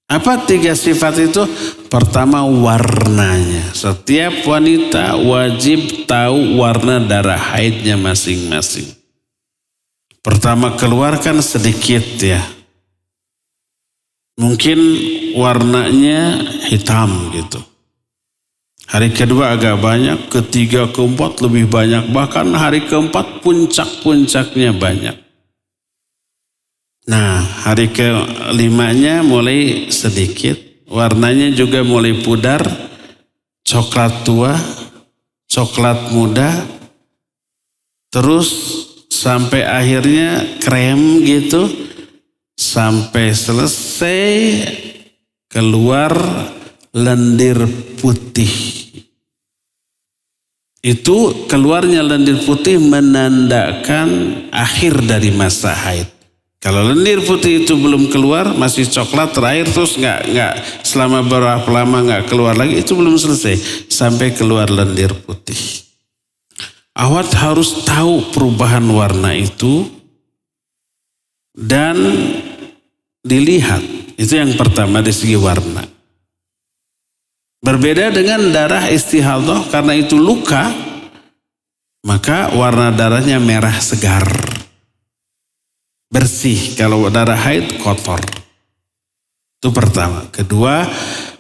Apa 3 sifat itu? Pertama, warnanya. Setiap wanita wajib tahu warna darah haidnya masing-masing. Pertama, keluarkan sedikit ya. Mungkin warnanya hitam gitu. Hari kedua agak banyak, ketiga, keempat lebih banyak. Bahkan hari keempat puncak-puncaknya banyak. Nah, hari kelimanya mulai sedikit. Warnanya juga mulai pudar, coklat tua, coklat muda. Terus sampai akhirnya krem gitu. Sampai selesai keluar lendir putih. Itu keluarnya lendir putih menandakan akhir dari masa haid. Kalau lendir putih itu belum keluar, masih coklat terakhir terus nggak selama berapa lama nggak keluar lagi, itu belum selesai sampai keluar lendir putih. Awak harus tahu perubahan warna itu dan dilihat. Itu yang pertama dari segi warna. Berbeda dengan darah istihadah, karena itu luka, maka warna darahnya merah segar, bersih. Kalau darah haid kotor. Itu pertama. Kedua,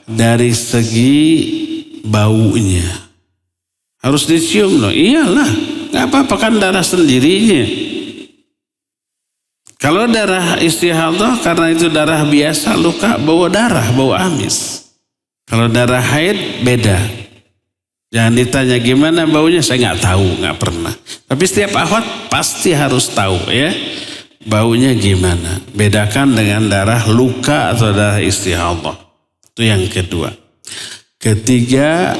dari segi baunya. Harus dicium loh. Iyalah, gak apa-apa kan darah sendirinya. Kalau darah istihadah karena itu darah biasa, luka, bau darah, bau amis. Kalau darah haid beda. Jangan ditanya gimana baunya, saya nggak tahu, nggak pernah. Tapi setiap akhwat pasti harus tahu ya, baunya gimana. Bedakan dengan darah luka atau darah istihadah. Itu yang kedua. Ketiga,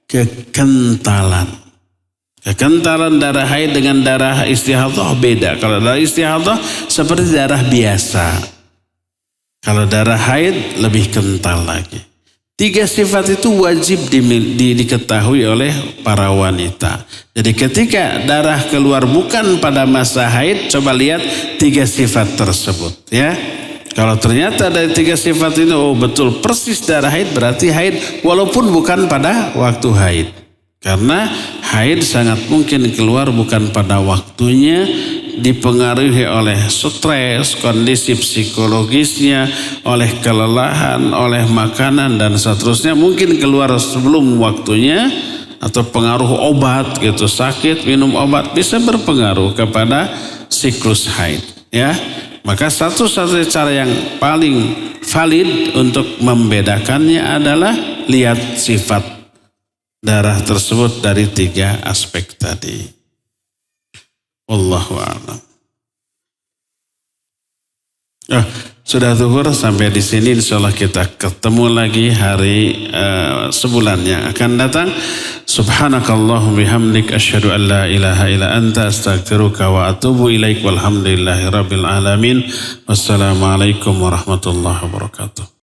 kekentalan. Kekentalan darah haid dengan darah istihadah beda. Kalau darah istihadah seperti darah biasa. Kalau darah haid lebih kental lagi. 3 sifat itu wajib diketahui oleh para wanita. Jadi ketika darah keluar bukan pada masa haid, coba lihat 3 sifat tersebut ya. Kalau ternyata dari 3 sifat itu betul persis darah haid, berarti haid walaupun bukan pada waktu haid. Karena haid sangat mungkin keluar bukan pada waktunya, dipengaruhi oleh stres, kondisi psikologisnya, oleh kelelahan, oleh makanan dan seterusnya. Mungkin keluar sebelum waktunya atau pengaruh obat gitu, sakit minum obat bisa berpengaruh kepada siklus haid ya. Maka satu-satunya cara yang paling valid untuk membedakannya adalah lihat sifat darah tersebut dari 3 aspek tadi. Wallahu a'lam. Sudah zuhur, sampai di sini insyaallah kita ketemu lagi hari sebulan yang akan datang. Subhanakallahumma bihamdik asyhadu an la ilaha illa anta astaghfiruka wa atubu ilaik walhamdulillahi rabbil alamin. Wassalamualaikum warahmatullahi wabarakatuh.